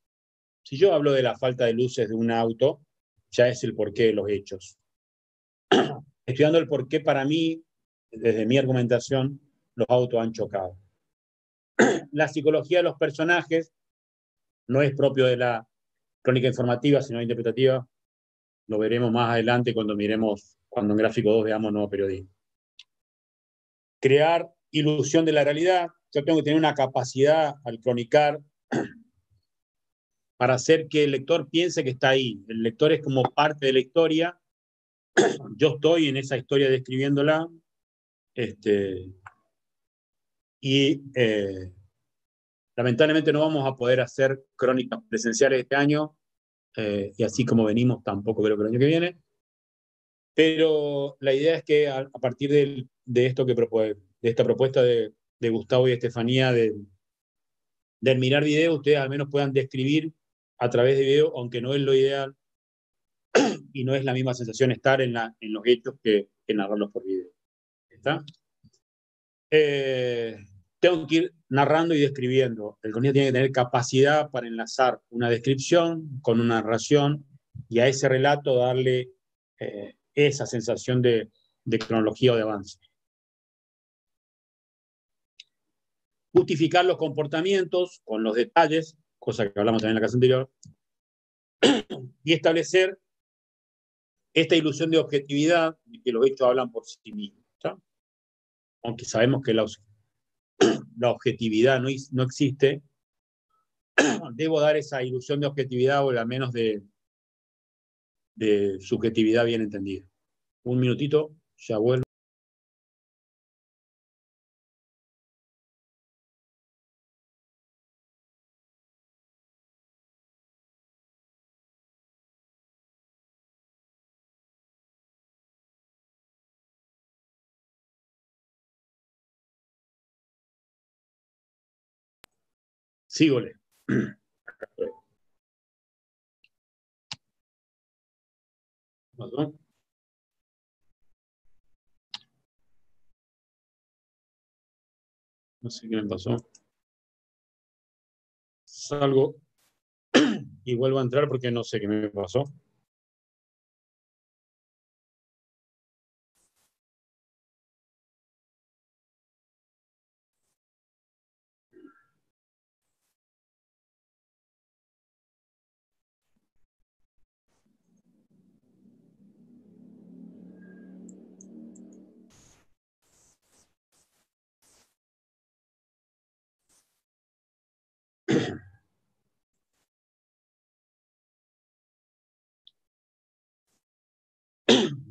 Si yo hablo de la falta de luces de un auto, ya es el porqué de los hechos. Estoy dando el porqué para mí, desde mi argumentación, los autos han chocado. La psicología de los personajes no es propio de la crónica informativa, sino interpretativa. Lo veremos más adelante cuando en gráfico 2 veamos nuevo periodismo. Crear ilusión de la realidad. Yo tengo que tener una capacidad al cronicar para hacer que el lector piense que está ahí. El lector es como parte de la historia. Yo estoy en esa historia describiéndola. Lamentablemente no vamos a poder hacer crónicas presenciales este año, y así como venimos tampoco creo que el año que viene. Pero la idea es que a partir de esto de esta propuesta de Gustavo y Estefanía del mirar video, ustedes al menos puedan describir a través de video, aunque no es lo ideal y no es la misma sensación estar en los hechos que narrarlos por video. ¿Está? Tengo que ir narrando y describiendo. El cronista tiene que tener capacidad para enlazar una descripción con una narración y a ese relato darle esa sensación de cronología o de avance. Justificar los comportamientos con los detalles, cosa que hablamos también en la clase anterior, y establecer esta ilusión de objetividad, de que los hechos hablan por sí mismos. ¿Está? Aunque sabemos que la objetividad no existe, debo dar esa ilusión de objetividad o al menos de subjetividad bien entendida. Un minutito, ya vuelvo. Sígole. ¿Pasó? No sé qué me pasó. Salgo y vuelvo a entrar porque no sé qué me pasó.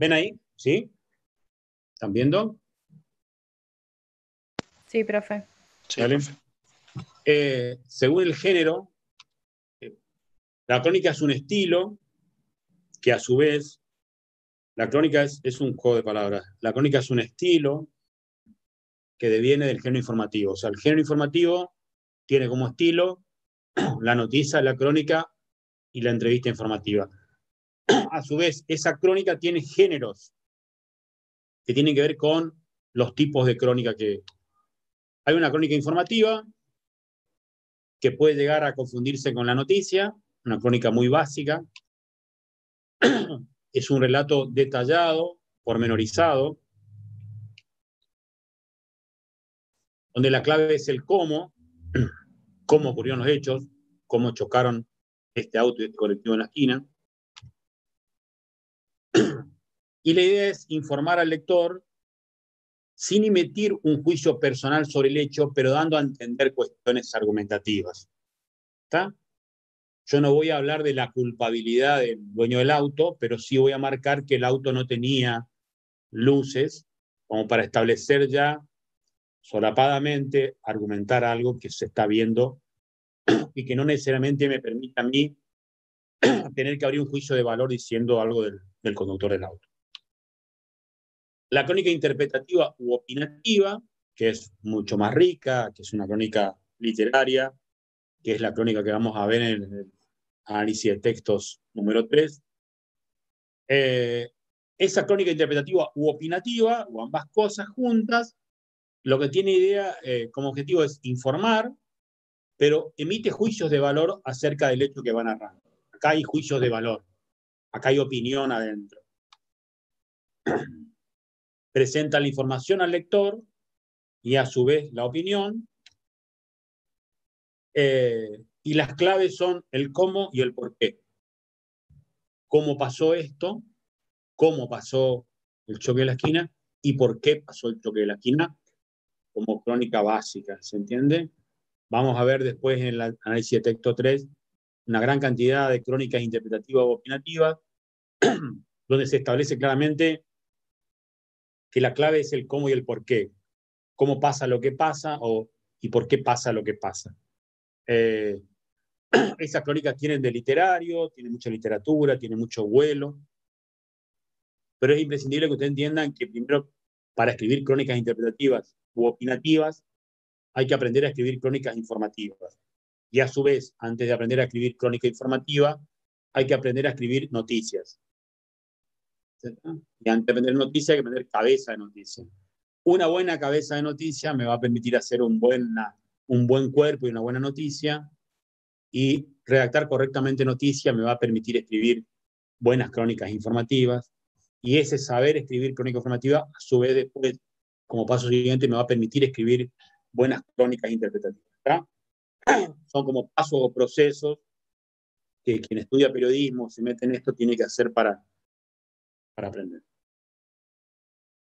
¿Ven ahí? ¿Sí? ¿Están viendo? Sí, profe. Sí, ¿Vale? profe. Según el género, la crónica es un estilo que a su vez, la crónica es un juego de palabras. La crónica es un estilo que deviene del género informativo. O sea, el género informativo tiene como estilo la noticia, la crónica y la entrevista informativa. A su vez, esa crónica tiene géneros que tienen que ver con los tipos de crónica que hay. Una crónica informativa que puede llegar a confundirse con la noticia, una crónica muy básica. Es un relato detallado, pormenorizado, donde la clave es el cómo ocurrieron los hechos, cómo chocaron este auto y este colectivo en la esquina. Y la idea es informar al lector sin emitir un juicio personal sobre el hecho, pero dando a entender cuestiones argumentativas. ¿Está? Yo no voy a hablar de la culpabilidad del dueño del auto, pero sí voy a marcar que el auto no tenía luces, como para establecer ya solapadamente, argumentar algo que se está viendo y que no necesariamente me permita a mí tener que abrir un juicio de valor diciendo algo del conductor del auto. La crónica interpretativa u opinativa, que es mucho más rica, que es una crónica literaria, que es la crónica que vamos a ver en el análisis de textos número 3. Esa crónica interpretativa u opinativa, o ambas cosas juntas, lo que tiene idea como objetivo es informar, pero emite juicios de valor acerca del hecho que va narrando. Acá hay juicios de valor, acá hay opinión adentro. Presenta la información al lector y a su vez la opinión. Y las claves son el cómo y el por qué. Cómo pasó esto, cómo pasó el choque de la esquina y por qué pasó el choque de la esquina como crónica básica, ¿se entiende? Vamos a ver después en el análisis de texto 3 una gran cantidad de crónicas interpretativas o opinativas donde se establece claramente que la clave es el cómo y el por qué. Cómo pasa lo que pasa y por qué pasa lo que pasa. Esas crónicas tienen de literario, tienen mucha literatura, tienen mucho vuelo, pero es imprescindible que ustedes entiendan que primero, para escribir crónicas interpretativas u opinativas, hay que aprender a escribir crónicas informativas. Y a su vez, antes de aprender a escribir crónica informativa, hay que aprender a escribir noticias. ¿Cierto? Y antes de aprender noticias, hay que aprender cabeza de noticia. Una buena cabeza de noticia me va a permitir hacer un buen cuerpo y una buena noticia, y redactar correctamente noticia me va a permitir escribir buenas crónicas informativas, y ese saber escribir crónica informativa, a su vez después, como paso siguiente, me va a permitir escribir buenas crónicas interpretativas. ¿Está? Son como pasos o procesos que quien estudia periodismo, se mete en esto, tiene que hacer para aprender.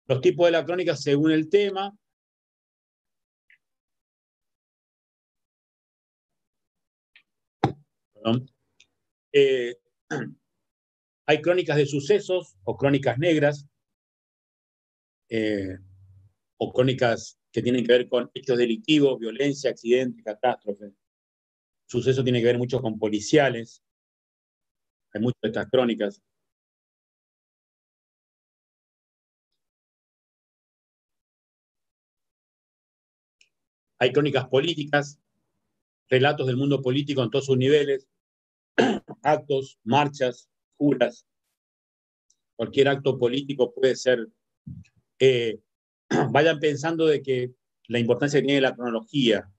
Los tipos de la crónica según el tema. Perdón. Hay crónicas de sucesos o crónicas negras, o crónicas que tienen que ver con hechos delictivos, violencia, accidentes, catástrofes. Suceso tiene que ver mucho con policiales. Hay muchas de estas crónicas. Hay crónicas políticas, relatos del mundo político en todos sus niveles, actos, marchas, juras. Cualquier acto político puede ser... vayan pensando de que la importancia que tiene la cronología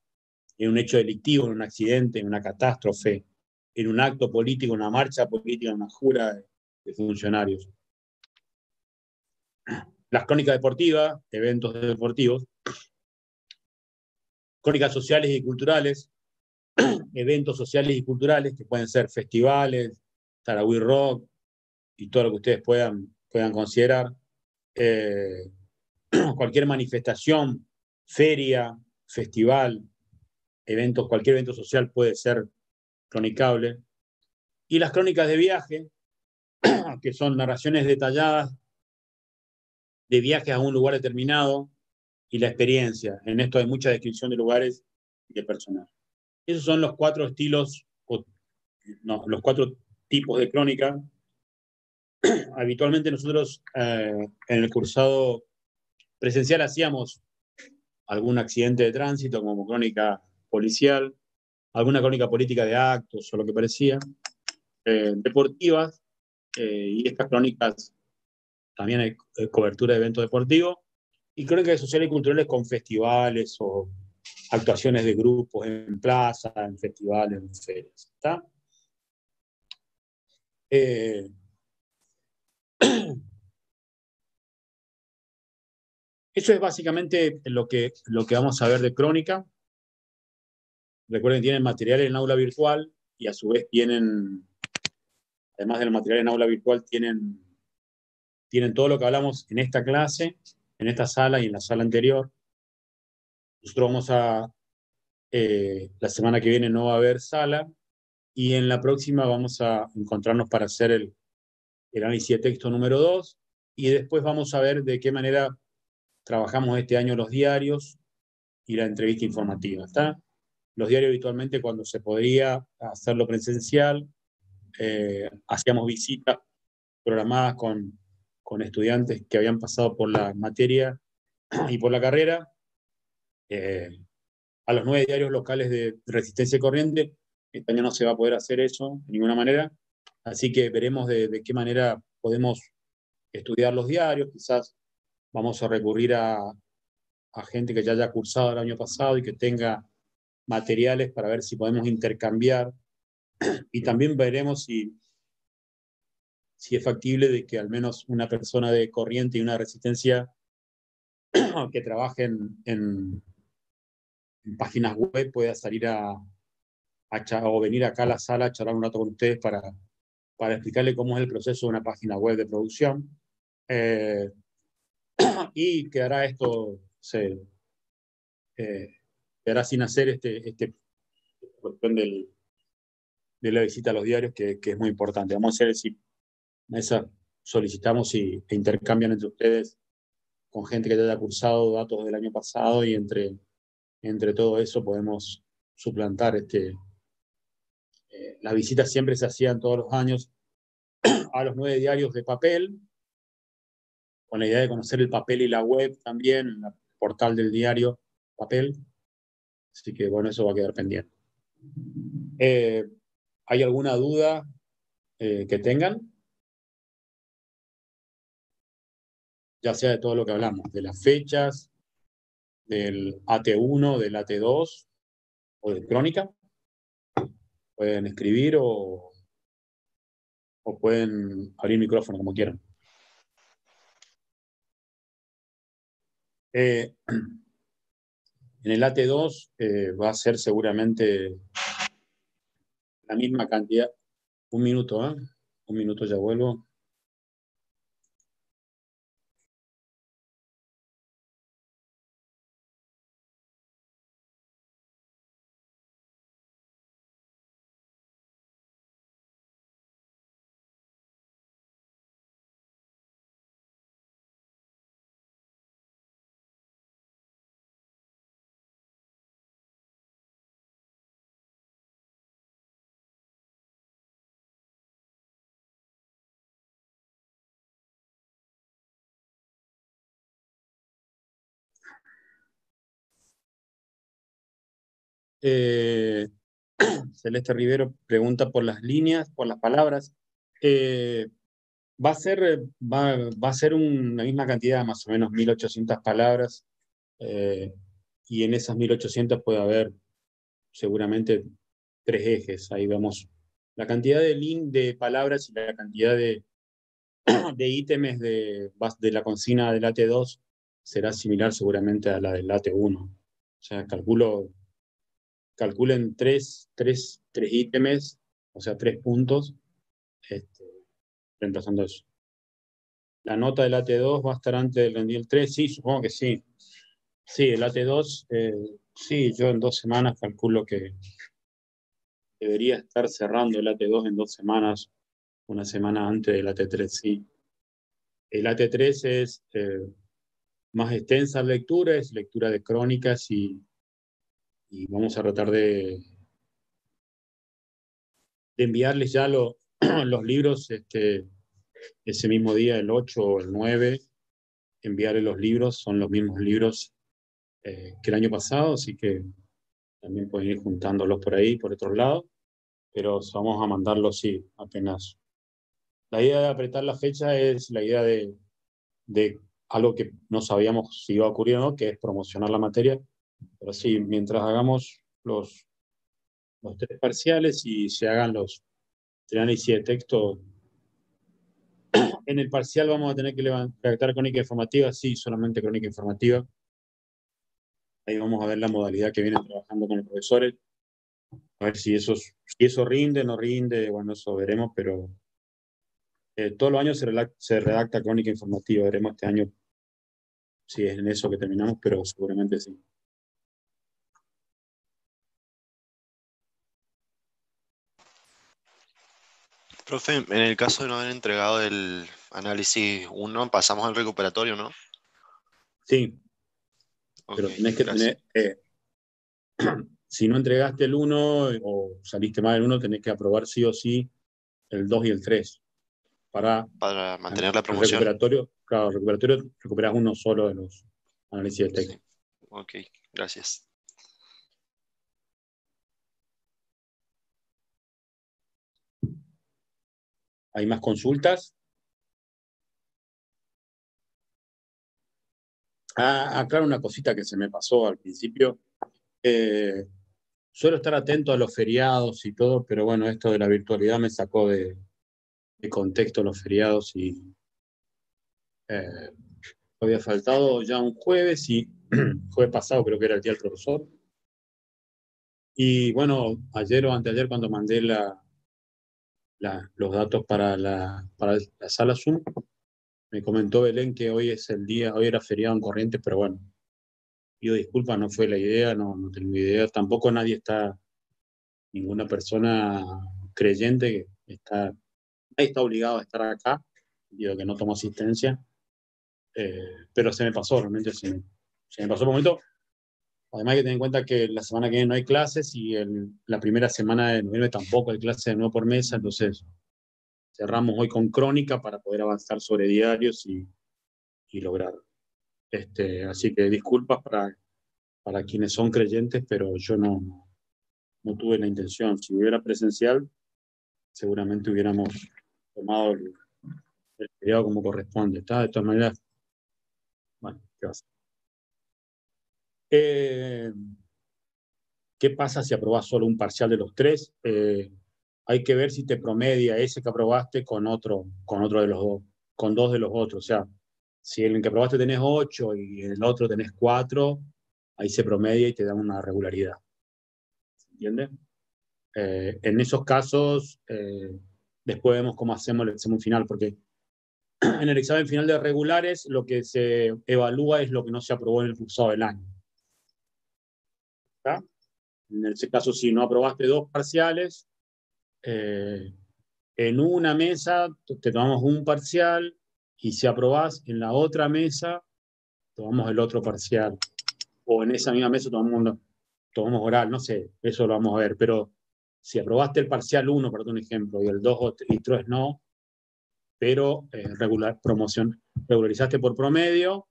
en un hecho delictivo, en un accidente, en una catástrofe, en un acto político, en una marcha política, en una jura de funcionarios. Las crónicas deportivas, eventos deportivos. Crónicas sociales y culturales, eventos sociales y culturales que pueden ser festivales, Tarahui Rock y todo lo que ustedes puedan considerar. Cualquier manifestación, feria, festival, cualquier evento social puede ser cronicable. Y las crónicas de viaje, que son narraciones detalladas de viajes a un lugar determinado y la experiencia. En esto hay mucha descripción de lugares y de personajes. Esos son los 4 estilos, los 4 tipos de crónica. Habitualmente nosotros en el cursado presencial hacíamos algún accidente de tránsito como crónica policial, alguna crónica política de actos o lo que parecía, deportivas, y estas crónicas también hay cobertura de eventos deportivos, y crónicas sociales y culturales con festivales o actuaciones de grupos en plazas, en festivales, en ferias. ¿Está? Eso es básicamente lo que vamos a ver de crónica. Recuerden que tienen material en aula virtual y a su vez tienen, además del material en aula virtual, tienen todo lo que hablamos en esta clase, en en esta sala y en la sala anterior. Nosotros vamos a, la semana que viene no va a haber sala, y en la próxima vamos a encontrarnos para hacer el análisis de texto número 2, y después vamos a ver de qué manera trabajamos este año los diarios y la entrevista informativa. ¿Está? Los diarios habitualmente, cuando se podía hacerlo presencial, hacíamos visitas programadas con estudiantes que habían pasado por la materia y por la carrera, a los 9 diarios locales de Resistencia y Corriente. Este año no se va a poder hacer eso de ninguna manera, así que veremos de qué manera podemos estudiar los diarios. Quizás vamos a recurrir a gente que ya haya cursado el año pasado y que tenga materiales para ver si podemos intercambiar, y también veremos si es factible de que al menos una persona de Corriente y una de Resistencia que trabajen en páginas web pueda salir o venir acá a la sala a charlar un rato con ustedes para explicarle cómo es el proceso de una página web de producción. Y quedará esto, quedará sin hacer cuestión de la visita a los diarios, que es muy importante. Vamos a ver si esa solicitamos e intercambian entre ustedes con gente que ya haya cursado datos del año pasado, y entre todo eso podemos suplantar las visitas. Siempre se hacían todos los años a los 9 diarios de papel, con la idea de conocer el papel y la web también, el portal del diario papel. Así que bueno, eso va a quedar pendiente. ¿Hay alguna duda que tengan? Ya sea de todo lo que hablamos, de las fechas, del AT1, del AT2 o de crónica. Pueden escribir o pueden abrir el micrófono, como quieran. En el AT2 va a ser seguramente la misma cantidad. Un minuto, un minuto, ya vuelvo. Celeste Rivero pregunta por las líneas, por las palabras. Va a ser una misma cantidad, más o menos 1800 palabras, y en esas 1800 puede haber seguramente 3 ejes. Ahí vemos la cantidad de palabras y la cantidad de ítems de la consigna del AT2 será similar seguramente a la del AT1. O sea, calculen 3 ítems, o sea, 3 puntos, reemplazando eso. La nota del AT2 va a estar antes del rendiel 3, sí, supongo que sí. Sí, el AT2, sí, yo en 2 semanas calculo que debería estar cerrando el AT2 en 2 semanas, una semana antes del AT3, sí. El AT3 es más extensa lectura, es lectura de crónicas, y vamos a tratar de enviarles ya los libros ese mismo día, el 8 o el 9, enviarles los libros. Son los mismos libros que el año pasado, así que también pueden ir juntándolos por ahí, por otro lado, pero vamos a mandarlos, sí, apenas. La idea de apretar la fecha es la idea de algo que no sabíamos si iba a ocurrir o no, que es promocionar la materia. Pero sí, mientras hagamos los 3 parciales y se hagan los análisis de texto, en el parcial vamos a tener que redactar crónica informativa, sí, solamente crónica informativa. Ahí vamos a ver la modalidad que vienen trabajando con los profesores, a ver si eso rinde, no rinde, bueno, eso veremos, pero todos los años se redacta crónica informativa. Veremos este año si es en eso que terminamos, pero seguramente sí. Profe, en el caso de no haber entregado el análisis 1, pasamos al recuperatorio, ¿no? Sí, Ok, pero tenés que gracias. tener, si no entregaste el 1 o saliste mal el 1, tenés que aprobar sí o sí el 2 y el 3. Para Para el mantener la promoción. recuperatorio, claro, el recuperatorio recuperás uno solo de los análisis de texto. Sí. Ok, gracias. ¿Hay más consultas? Claro, una cosita que se me pasó al principio. Suelo estar atento a los feriados y todo, pero bueno, esto de la virtualidad me sacó de contexto los feriados y eh, había faltado ya un jueves y jueves pasado creo que era el día del profesor. Y bueno, ayer o anteayer cuando mandé los datos para la sala Zoom, me comentó Belén que hoy es el día, hoy era feriado en Corrientes, pero bueno, pido disculpas, no fue la idea, no tengo idea, tampoco ninguna persona creyente que está, nadie está obligado a estar acá, digo que no tomo asistencia, pero se me pasó, realmente se me pasó un momento. Además hay que tener en cuenta que la semana que viene no hay clases y la primera semana de noviembre tampoco hay clases de nuevo por mesa, entonces cerramos hoy con crónica para poder avanzar sobre diarios y lograr. Así que disculpas para quienes son creyentes, pero yo no tuve la intención. Si hubiera presencial, seguramente hubiéramos tomado el feriado como corresponde. ¿Está? De todas maneras, bueno, ¿qué va a hacer? ¿Qué pasa si aprobás solo un parcial de los tres? Hay que ver si te promedia ese que aprobaste con otro de los dos, con dos de los otros. O sea, si el que aprobaste tenés 8 y el otro tenés 4, ahí se promedia y te da una regularidad. ¿Se entiende? En esos casos, después vemos cómo hacemos el examen final, porque en el examen final de regulares lo que se evalúa es lo que no se aprobó en el cursado del año. ¿Está? En ese caso, si no aprobaste 2 parciales, en una mesa te tomamos un parcial y si aprobás en la otra mesa, tomamos el otro parcial. O en esa misma mesa tomamos oral, no sé, eso lo vamos a ver. Pero si aprobaste el parcial 1, por un ejemplo, y el 2 y 3 no, pero regularizaste por promedio,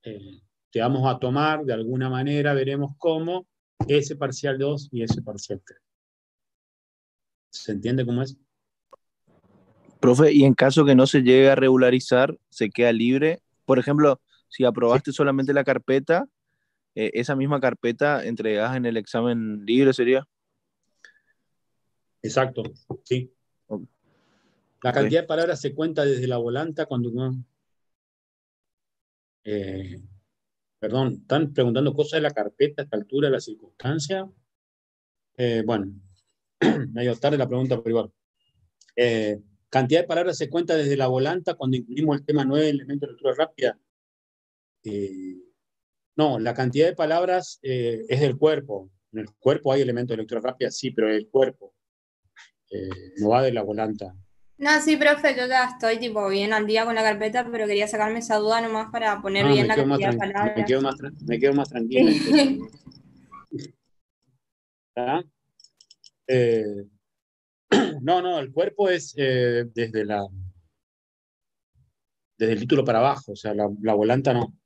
te vamos a tomar de alguna manera, veremos cómo, ese parcial 2 y ese parcial 3. ¿Se entiende cómo es? Profe, y en caso que no se llegue a regularizar, se queda libre. Por ejemplo, si Sí, aprobaste solamente la carpeta, esa misma carpeta entregás en el examen libre, ¿sería? exacto, sí. La Ok. cantidad de palabras se cuenta desde la volanta cuando uno... perdón, están preguntando cosas de la carpeta a esta altura, de la circunstancia. Bueno, medio tarde la pregunta, pero igual. Cantidad de palabras se cuenta desde la volanta cuando incluimos el tema 9, elementos de lectura rápida. No, la cantidad de palabras es del cuerpo. En el cuerpo hay elementos de lectura rápida, sí, pero el cuerpo no va de la volanta. No, sí, profe, yo ya estoy tipo bien al día con la carpeta, pero quería sacarme esa duda nomás para poner Ah, bien la cantidad de me quedo más tranquila entonces. palabras. ¿Está? Eh, no, el cuerpo es desde el título para abajo, o sea, la volanta no.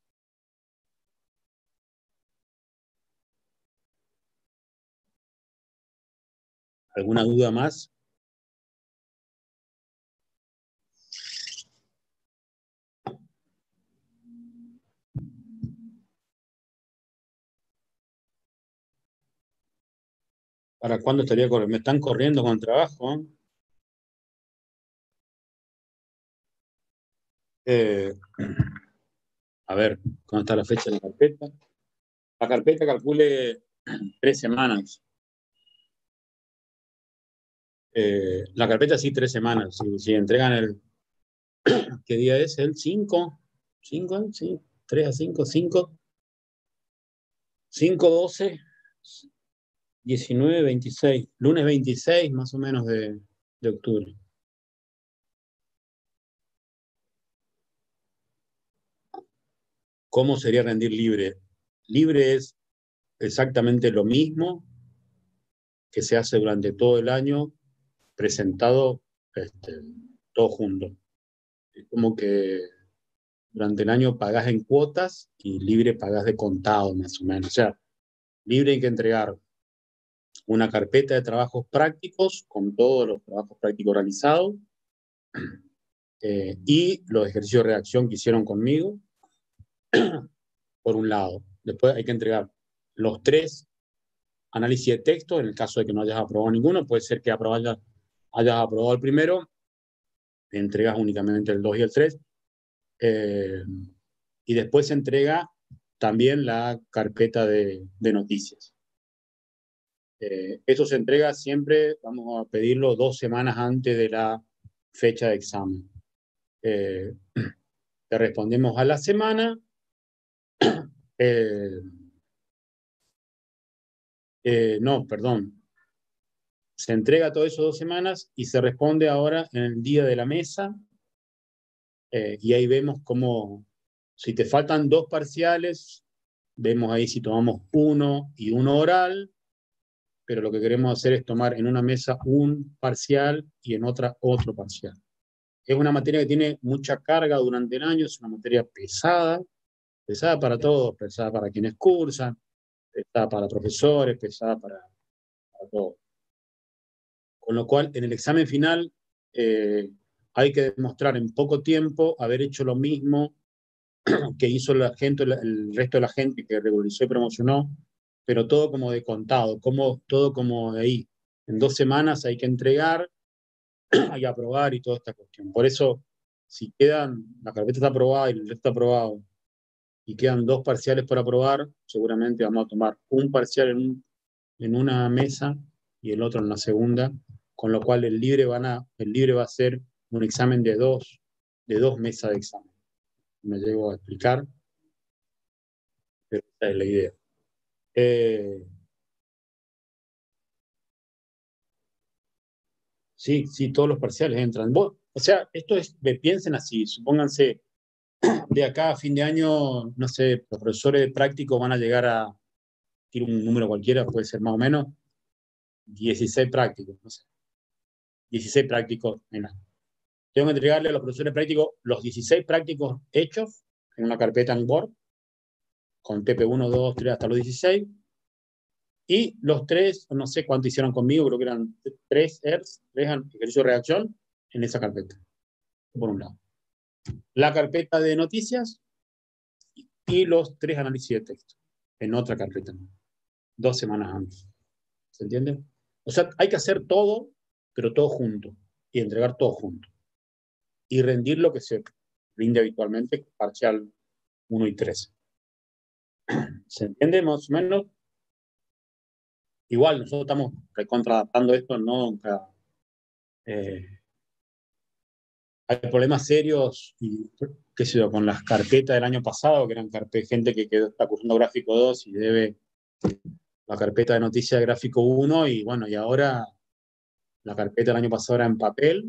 ¿Alguna duda más? ¿Para cuándo estaría corriendo? Me están corriendo con el trabajo. ¿Eh? A ver, ¿cómo está la fecha de la carpeta? La carpeta calcule 3 semanas. La carpeta sí, 3 semanas. Si entregan ¿qué día es? ¿El 5? ¿5? Sí. 3 a 5, 5, 5, 12, 19, 26. Lunes 26 más o menos de octubre. ¿Cómo sería rendir libre? Libre es exactamente lo mismo que se hace durante todo el año, presentado todo junto. Es como que durante el año pagás en cuotas y libre pagás de contado, más o menos. O sea, libre hay que entregar una carpeta de trabajos prácticos con todos los trabajos prácticos realizados y los ejercicios de redacción que hicieron conmigo, por un lado. Después hay que entregar los 3 análisis de texto, en el caso de que no hayas aprobado ninguno, puede ser que hayas aprobado el primero, entregas únicamente el 2 y el 3, y después se entrega también la carpeta de noticias. Eso se entrega siempre, vamos a pedirlo 2 semanas antes de la fecha de examen. Te respondemos a la semana. No, perdón. Se entrega todo eso 2 semanas y se responde ahora en el día de la mesa. Y ahí vemos cómo, si te faltan 2 parciales, vemos ahí si tomamos 1 y 1 oral, pero lo que queremos hacer es tomar en una mesa un parcial y en otra otro parcial. Es una materia que tiene mucha carga durante el año, es una materia pesada, pesada para todos, pesada para quienes cursan, pesada para profesores, pesada para todos. Con lo cual, en el examen final hay que demostrar en poco tiempo haber hecho lo mismo que hizo la gente, el resto de la gente que regularizó y promocionó, pero todo como de contado, todo como de ahí. En 2 semanas hay que entregar, hay que aprobar y toda esta cuestión. Por eso, si la carpeta está aprobada y el resto está aprobado, y quedan 2 parciales por aprobar, seguramente vamos a tomar un parcial en una mesa y el otro en la segunda, con lo cual el libre va a ser un examen de dos mesas de examen. Me llego a explicar, pero esa es la idea. Sí, todos los parciales entran. O sea, piensen así, supónganse, de acá a fin de año, no sé, los profesores de prácticos van a llegar a, tirar un número cualquiera, puede ser más o menos, 16 prácticos, no sé. 16 prácticos en la. Tengo que entregarle a los profesores prácticos los 16 prácticos hechos en una carpeta en Word, con TP1, 2, 3, hasta los 16, y los 3, no sé cuánto hicieron conmigo, creo que eran 3 ERS, 3 ejercicios de redacción en esa carpeta, por un lado. La carpeta de noticias y los 3 análisis de texto en otra carpeta, 2 semanas antes. ¿Se entiende? O sea, hay que hacer todo, pero todo junto, y entregar todo junto. Y rendir lo que se rinde habitualmente, parcial 1 y 3. ¿Se entiende más o menos? Igual, nosotros estamos recontraadaptando esto, ¿no? Hay problemas serios, y, qué sé yo, con las carpetas del año pasado, que eran gente que está cursando gráfico 2 y debe la carpeta de noticias de gráfico 1, y bueno, y ahora la carpeta del año pasado era en papel,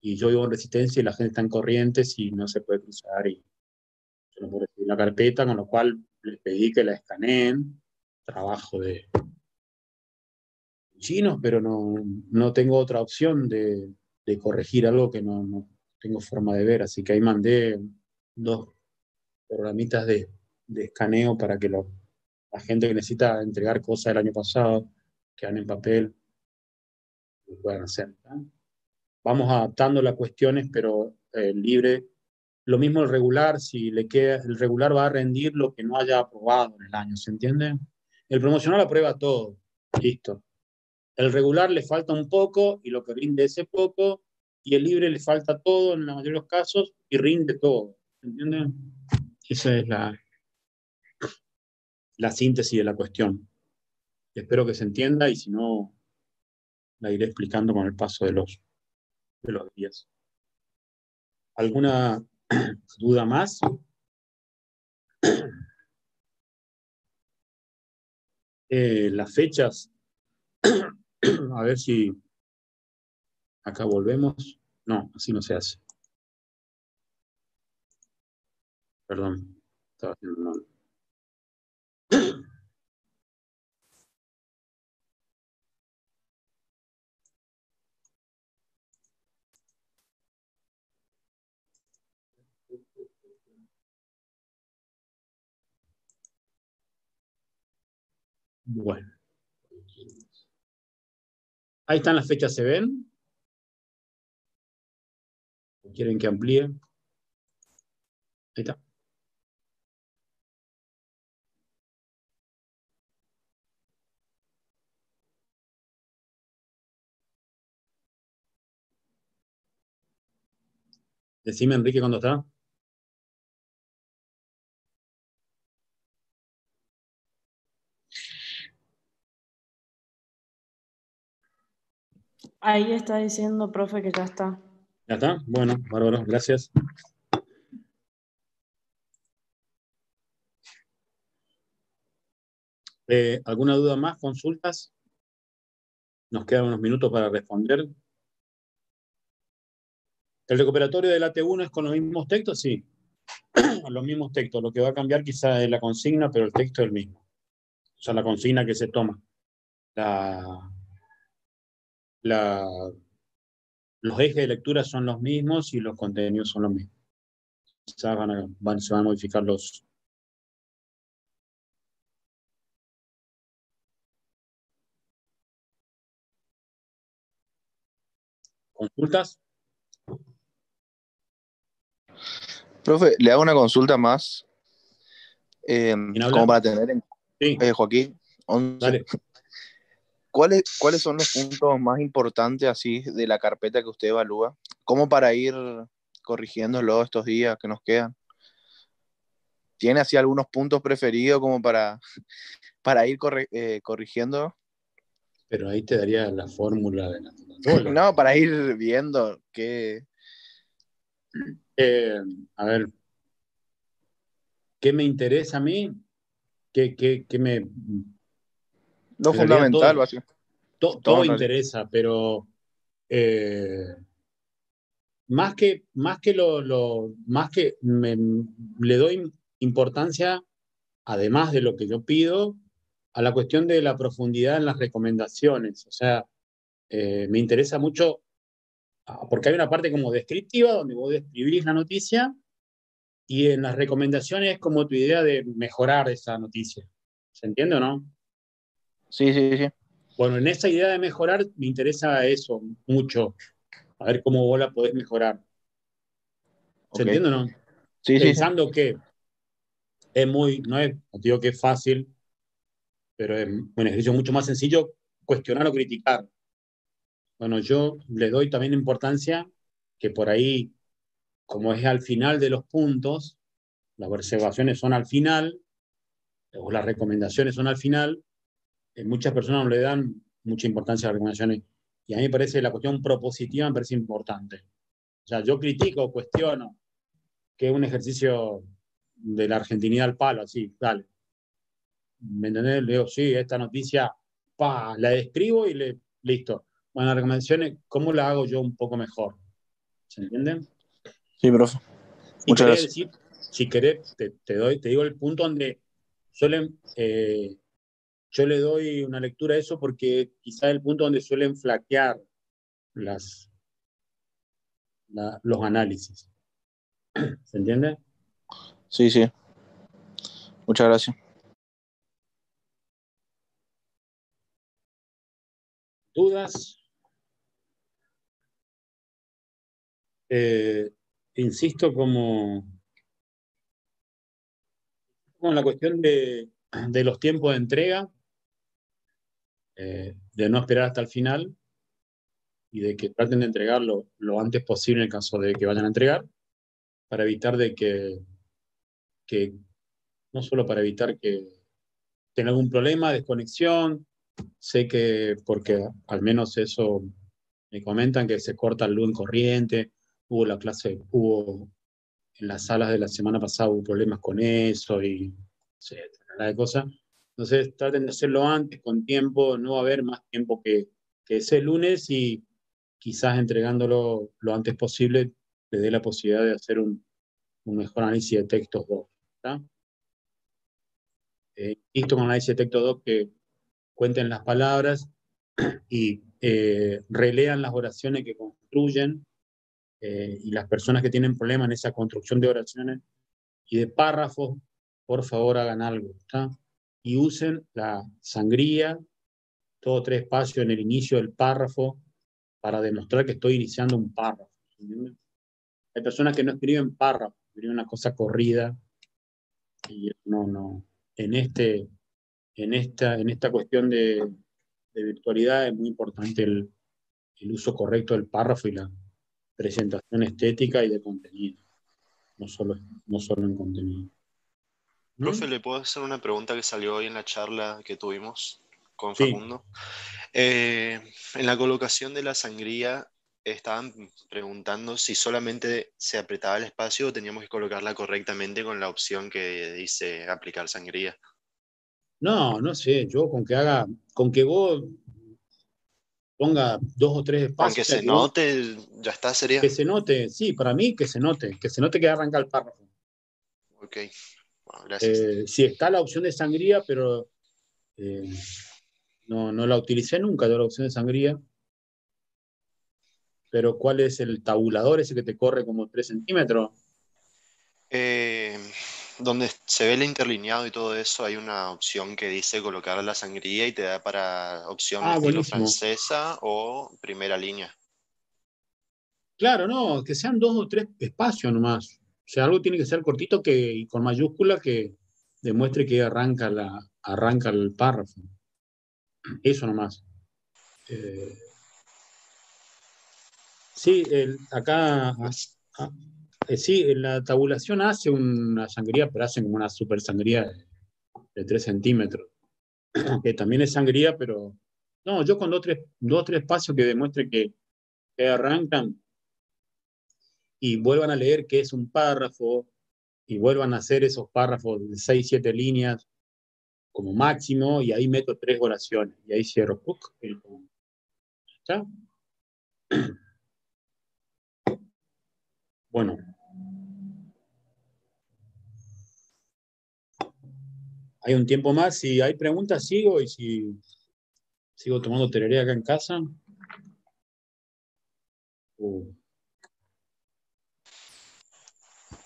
y yo vivo en Resistencia y la gente está en Corrientes y no se puede cruzar, y yo no puedo recibir la carpeta, con lo cual les pedí que la escaneen, trabajo de chinos, pero no tengo otra opción de corregir algo que no tengo forma de ver, así que ahí mandé 2 programitas de escaneo para que la gente que necesita entregar cosas del año pasado, que han en papel, lo puedan hacer, ¿no? Vamos adaptando las cuestiones, pero libre. Lo mismo el regular, si le queda, el regular va a rendir lo que no haya aprobado en el año, ¿se entiende? El promocional aprueba todo, listo. El regular le falta un poco y lo que rinde ese poco, y el libre le falta todo en la mayoría de los casos y rinde todo, ¿se entiende? Esa es la síntesis de la cuestión. Espero que se entienda, y si no, la iré explicando con el paso de los días. ¿Alguna ¿Duda más? Las fechas, a ver si acá volvemos. No, así no se hace. Perdón, estaba haciendo mal. Bueno, ahí están las fechas, ¿se ven? ¿Quieren que amplíe? Ahí está. Decime, Enrique, ¿cuándo está? Ahí está diciendo, profe, que ya está. ¿Ya está? Bueno, bárbaro, gracias. ¿Alguna duda más? ¿Consultas? Nos quedan unos minutos para responder. ¿El recuperatorio del AT1 es con los mismos textos? Sí, los mismos textos. Lo que va a cambiar quizás es la consigna, pero el texto es el mismo. O sea, la consigna que se toma. Los ejes de lectura son los mismos y los contenidos son los mismos. Quizás se van a modificar los... ¿Consultas? Profe, le hago una consulta más, ¿Quién habla? como para tener en Sí, Joaquín, 11. dale. ¿Cuáles son los puntos más importantes así de la carpeta que usted evalúa? ¿Cómo para ir corrigiéndolo estos días que nos quedan? ¿Tiene así algunos puntos preferidos como para ir corrigiendo? Pero ahí te daría la fórmula de la Coca-Cola. No, para ir viendo qué... A ver, ¿qué me interesa a mí? ¿Qué me... Lo En realidad fundamental, básicamente. Todo todo en realidad. interesa, pero más que le doy importancia, además de lo que yo pido, a la cuestión de la profundidad en las recomendaciones. O sea, me interesa mucho, porque hay una parte como descriptiva, donde vos describís la noticia, y en las recomendaciones como tu idea de mejorar esa noticia. ¿Se entiende o no? Sí, sí, sí. Bueno, en esa idea de mejorar me interesa eso mucho, a ver cómo vos la podés mejorar. ¿Se Ok. entiende o no? Sí, sí, sí. Pensando que no digo que es fácil, pero es un ejercicio mucho más sencillo cuestionar o criticar. Bueno, yo le doy también importancia que por ahí, como es al final de los puntos, las observaciones son al final, o las recomendaciones son al final, muchas personas no le dan mucha importancia a las recomendaciones. Y a mí me parece la cuestión propositiva me parece importante. O sea, yo critico, cuestiono, que es un ejercicio de la argentinidad al palo, así, dale. ¿Me entendés? Le digo, sí, esta noticia, la describo y listo. Bueno, las recomendaciones, ¿cómo la hago yo un poco mejor? ¿Se entienden? Sí, profe. Y Muchas querés gracias. decir, si querés, te digo el punto donde suelen, yo le doy una lectura a eso porque quizás el punto donde suelen flaquear los análisis. ¿Se entiende? Sí, sí. Muchas gracias. ¿Dudas? Insisto como en la cuestión de los tiempos de entrega, de no esperar hasta el final y de que traten de entregarlo lo antes posible en el caso de que vayan a entregar, para evitar que no solo para evitar que tenga algún problema, desconexión, sé que porque al menos eso me comentan que se corta el luz en corriente, hubo en las salas de la semana pasada hubo problemas con eso y etcétera, de cosas. Entonces traten de hacerlo antes, con tiempo, no va a haber más tiempo que ese lunes y quizás entregándolo lo antes posible le dé la posibilidad de hacer un mejor análisis de textos 2. Insisto con análisis de textos 2 que cuenten las palabras y relean las oraciones que construyen y las personas que tienen problemas en esa construcción de oraciones y de párrafos, por favor hagan algo, ¿está? Y usen la sangría, todo 3 espacios en el inicio del párrafo para demostrar que estoy iniciando un párrafo. ¿Entienden? Hay personas que no escriben párrafos, escriben una cosa corrida y no. En esta cuestión de virtualidad es muy importante el uso correcto del párrafo y la presentación estética y de contenido, no solo en contenido. Profe, ¿le puedo hacer una pregunta que salió hoy en la charla que tuvimos con Sí. Facundo? En la colocación de la sangría estaban preguntando si solamente se apretaba el espacio o teníamos que colocarla correctamente con la opción que dice aplicar sangría. No sé, yo con que vos ponga 2 o 3 Con que espacios, se note, ya está, sería. que se note, sí, para mí que se note que arranca el párrafo. Ok, bueno, gracias. Sí está la opción de sangría, pero no la utilicé nunca, yo la opción de sangría. Pero ¿cuál es el tabulador ese que te corre como 3 centímetros? Donde se ve el interlineado y todo eso, hay una opción que dice colocar la sangría y te da para opción estilo Buenísimo. francesa o primera línea. Claro, no, que sean 2 o 3 espacios nomás. O sea, algo tiene que ser cortito y con mayúscula que demuestre que arranca el párrafo. Eso nomás. Sí, acá, sí, en la tabulación hace una sangría, pero hacen como una super sangría de 3 centímetros, que también es sangría, pero no, yo con 2 o 3 espacios que demuestre que arrancan y vuelvan a leer qué es un párrafo y vuelvan a hacer esos párrafos de 6, 7 líneas como máximo y ahí meto 3 oraciones y ahí cierro. ¿Está? Bueno. Hay un tiempo más, si hay preguntas sigo y si sigo tomando tereré acá en casa.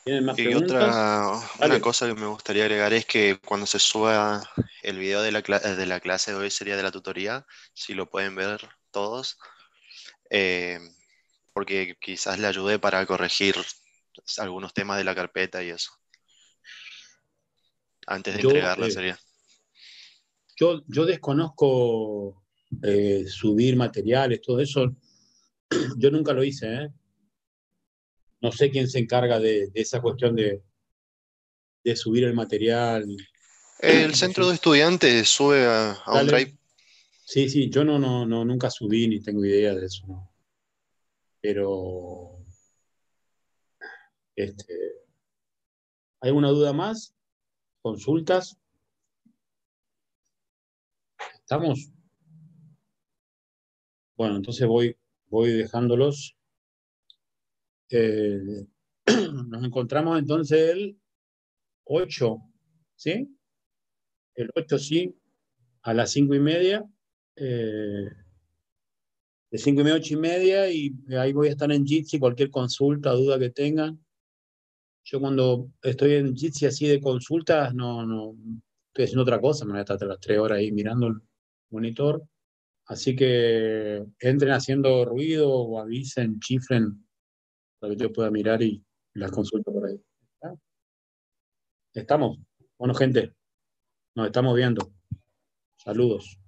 ¿Tienen más Y preguntas? una cosa que me gustaría agregar es que cuando se suba el video de la clase de hoy, sería de la tutoría, si lo pueden ver todos, porque quizás le ayude para corregir algunos temas de la carpeta y eso, antes de entregarla sería. Yo desconozco subir materiales, todo eso. Yo nunca lo hice, ¿eh? No sé quién se encarga de esa cuestión de subir el material. El centro de estudiantes sube a un drive. Sí, yo nunca subí ni tengo idea de eso, ¿no? Pero, ¿hay alguna duda más? ¿Consultas? ¿Estamos? Bueno, entonces voy dejándolos. Nos encontramos entonces el 8, ¿sí? El 8 sí, a las 5:30. De 5:30 a 8:30 y ahí voy a estar en Jitsi, cualquier consulta, duda que tengan. Yo cuando estoy en Jitsi así de consultas, no estoy haciendo otra cosa, me voy a estar hasta las 3 horas ahí mirando el monitor. Así que entren haciendo ruido o avisen, chifren, para que yo pueda mirar y las consulto por ahí. ¿Está? ¿Estamos? Bueno, gente, nos estamos viendo. Saludos.